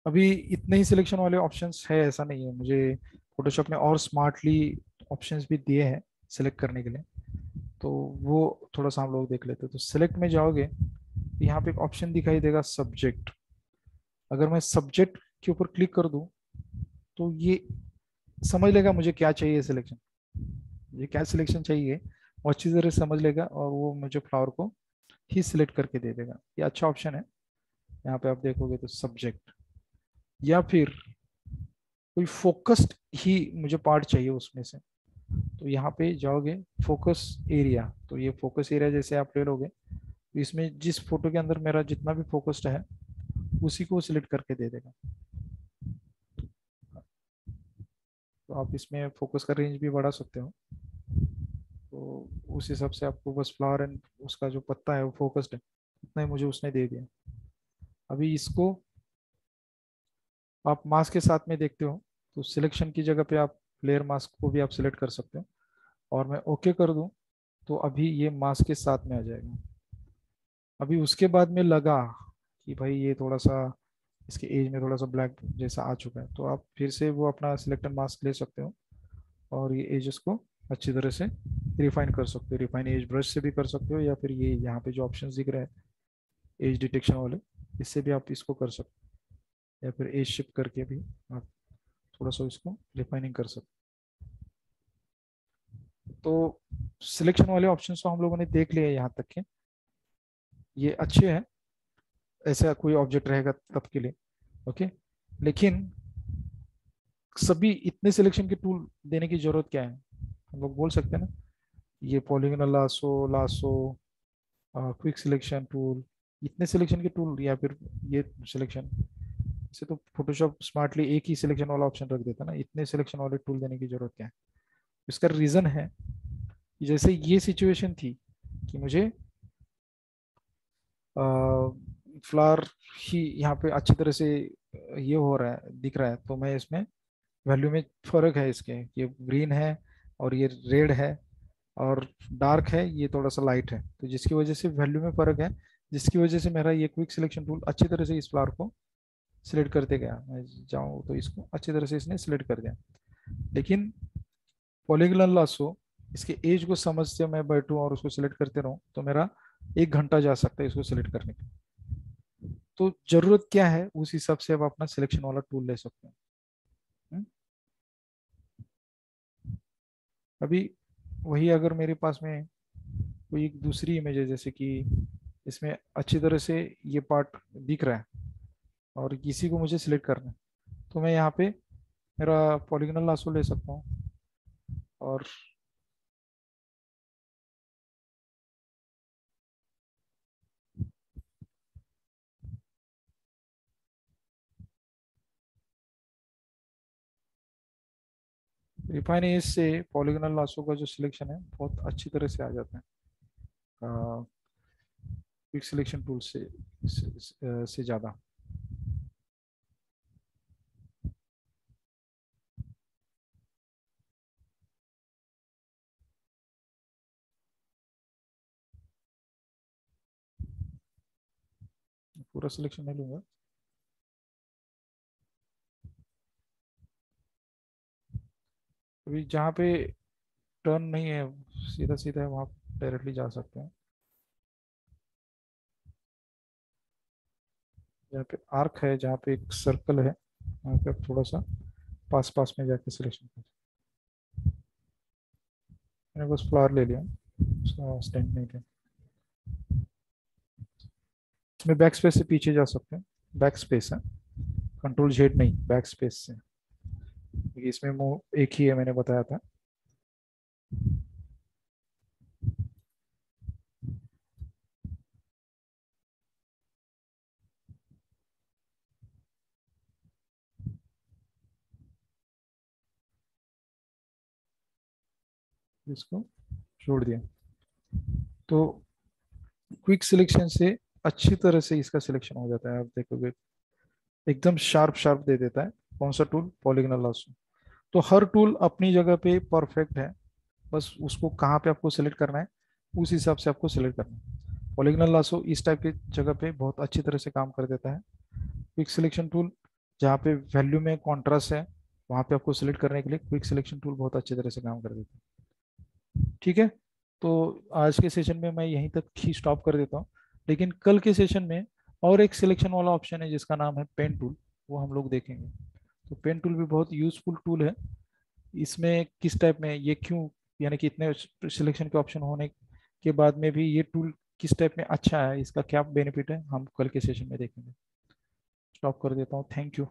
अभी इतने ही सिलेक्शन वाले ऑप्शंस है ऐसा नहीं है, मुझे फोटोशॉप ने और स्मार्टली ऑप्शंस भी दिए हैं सिलेक्ट करने के लिए। तो वो थोड़ा सा हम लोग देख लेते हैं। तो सिलेक्ट में जाओगे तो यहाँ पे एक ऑप्शन दिखाई देगा सब्जेक्ट। अगर मैं सब्जेक्ट के ऊपर क्लिक कर दूं तो ये समझ लेगा मुझे क्या चाहिए सिलेक्शन, मुझे क्या सिलेक्शन चाहिए, वो अच्छी तरह से समझ लेगा और वो मुझे फ्लावर को ही सिलेक्ट करके दे देगा। ये अच्छा ऑप्शन है। यहाँ पे आप देखोगे तो सब्जेक्ट, या फिर कोई फोकस्ड ही मुझे पार्ट चाहिए उसमें से, तो यहाँ पे जाओगे फोकस एरिया। तो ये फोकस एरिया जैसे आप ले लोगे, तो इसमें जिस फोटो के अंदर मेरा जितना भी फोकस्ड है उसी को सिलेक्ट करके दे देगा। तो आप इसमें फोकस का रेंज भी बढ़ा सकते हो। तो उस हिसाब से आपको बस फ्लावर एंड उसका जो पत्ता है वो फोकस्ड है, इतना ही मुझे उसने दे दिया। अभी इसको आप मास्क के साथ में देखते हो, तो सिलेक्शन की जगह पे आप लेयर मास्क को भी आप सिलेक्ट कर सकते हो, और मैं ओके कर दूं तो अभी ये मास्क के साथ में आ जाएगा। अभी उसके बाद में लगा कि भाई ये थोड़ा सा इसके एज में थोड़ा सा ब्लैक जैसा आ चुका है, तो आप फिर से वो अपना सिलेक्टर मास्क ले सकते हो और ये एजेस को अच्छी तरह से रिफाइन कर सकते हो। रिफाइन एज ब्रश से भी कर सकते हो, या फिर ये यहाँ पे जो ऑप्शन दिख रहे हैं एज डिटेक्शन वाले, इससे भी आप इसको कर सकते हो, या फिर एज शिफ्ट करके भी आप थोड़ा सा इसको रिफाइनिंग कर सकते हो। तो सिलेक्शन वाले ऑप्शन तो हम लोगों ने देख लिया यहाँ तक के, ये अच्छे हैं, ऐसा कोई ऑब्जेक्ट रहेगा तब के लिए। ओके, लेकिन सभी इतने सिलेक्शन के टूल देने की जरूरत क्या है? हम लोग बोल सकते हैं ना, ये polygonal lasso, lasso, quick selection tool, इतने सिलेक्शन के टूल, या फिर ये सिलेक्शन से तो फोटोशॉप स्मार्टली एक ही सिलेक्शन वाला ऑप्शन रख देता ना, इतने सिलेक्शन वाले टूल देने की जरूरत क्या है? इसका रीजन है कि जैसे ये सिचुएशन थी कि मुझे फ्लावर ही यहाँ पे अच्छी तरह से ये हो रहा है, दिख रहा है, तो मैं इसमें वैल्यू में फर्क है इसके, ये ग्रीन है और ये रेड है, और डार्क है, ये थोड़ा सा लाइट है, तो जिसकी वजह से वैल्यू में फर्क है, जिसकी वजह से मेरा ये क्विक सिलेक्शन टूल अच्छी तरह से इस फ्लावर को सिलेक्ट करते गया। मैं जाऊँ तो इसको अच्छी तरह से इसने सिलेक्ट कर दिया। लेकिन पॉलीगोनल लासो, इसके एज को समझते मैं बैठूं और उसको सिलेक्ट करते रहूं तो मेरा 1 घंटा जा सकता है इसको सिलेक्ट करने के। तो जरूरत क्या है उस हिसाब से आप अपना सिलेक्शन वाला टूल ले सकते हैं। हम्म? अभी वही अगर मेरे पास में कोई एक दूसरी इमेज है, जैसे कि इसमें अच्छी तरह से ये पार्ट दिख रहा है और किसी को मुझे सिलेक्ट करना है, तो मैं यहाँ पे मेरा पॉलीगोनल लासो ले सकता हूँ और रिफाइन एज से पॉलीगोनल लासो का जो सिलेक्शन है बहुत अच्छी तरह से आ जाता है क्विक सिलेक्शन टूल से ज़्यादा। पूरा सिलेक्शन नहीं लूंगा। अभी जहाँ पे टर्न नहीं है, सीधा सीधा है, वहाँ डायरेक्टली जा सकते हैं। जहाँ पे आर्क है, जहाँ पे एक सर्कल है, वहाँ पे आप थोड़ा सा पास पास में जाके सिलेक्शन कर। मैंने बस फ्लावर ले लिया, स्टैंड नहीं लिया। इसमें बैक स्पेस से पीछे जा सकते हैं, बैक स्पेस है, कंट्रोल जेड नहीं, बैक स्पेस से, क्योंकि इसमें मूव एक ही है, मैंने बताया था। इसको छोड़ दिया, तो क्विक सिलेक्शन से अच्छी तरह से इसका सिलेक्शन हो जाता है। आप देखोगे एकदम शार्प शार्प दे देता है। कौन सा टूल? Polygonal lasso. तो हर टूल अपनी जगह पे परफेक्ट है, बस उसको कहाँ पे आपको सिलेक्ट करना है उस हिसाब से आपको सिलेक्ट करना है। पॉलीगोनल लासो इस टाइप की जगह पे बहुत अच्छी तरह से काम कर देता है। क्विक सिलेक्शन टूल जहाँ पे वैल्यू में कॉन्ट्रास्ट है, वहाँ पे आपको सिलेक्ट करने के लिए क्विक सिलेक्शन टूल बहुत अच्छी तरह से काम कर देता है। ठीक है, तो आज के सेशन में मैं यहीं तक ही स्टॉप कर देता हूँ, लेकिन कल के सेशन में और एक सिलेक्शन वाला ऑप्शन है जिसका नाम है पेन टूल, वो हम लोग देखेंगे। तो पेन टूल भी बहुत यूजफुल टूल है। इसमें किस टाइप में ये क्यों, यानी कि इतने सिलेक्शन के ऑप्शन होने के बाद में भी ये टूल किस टाइप में अच्छा है, इसका क्या बेनिफिट है, हम कल के सेशन में देखेंगे। स्टॉप कर देता हूँ। Thank you.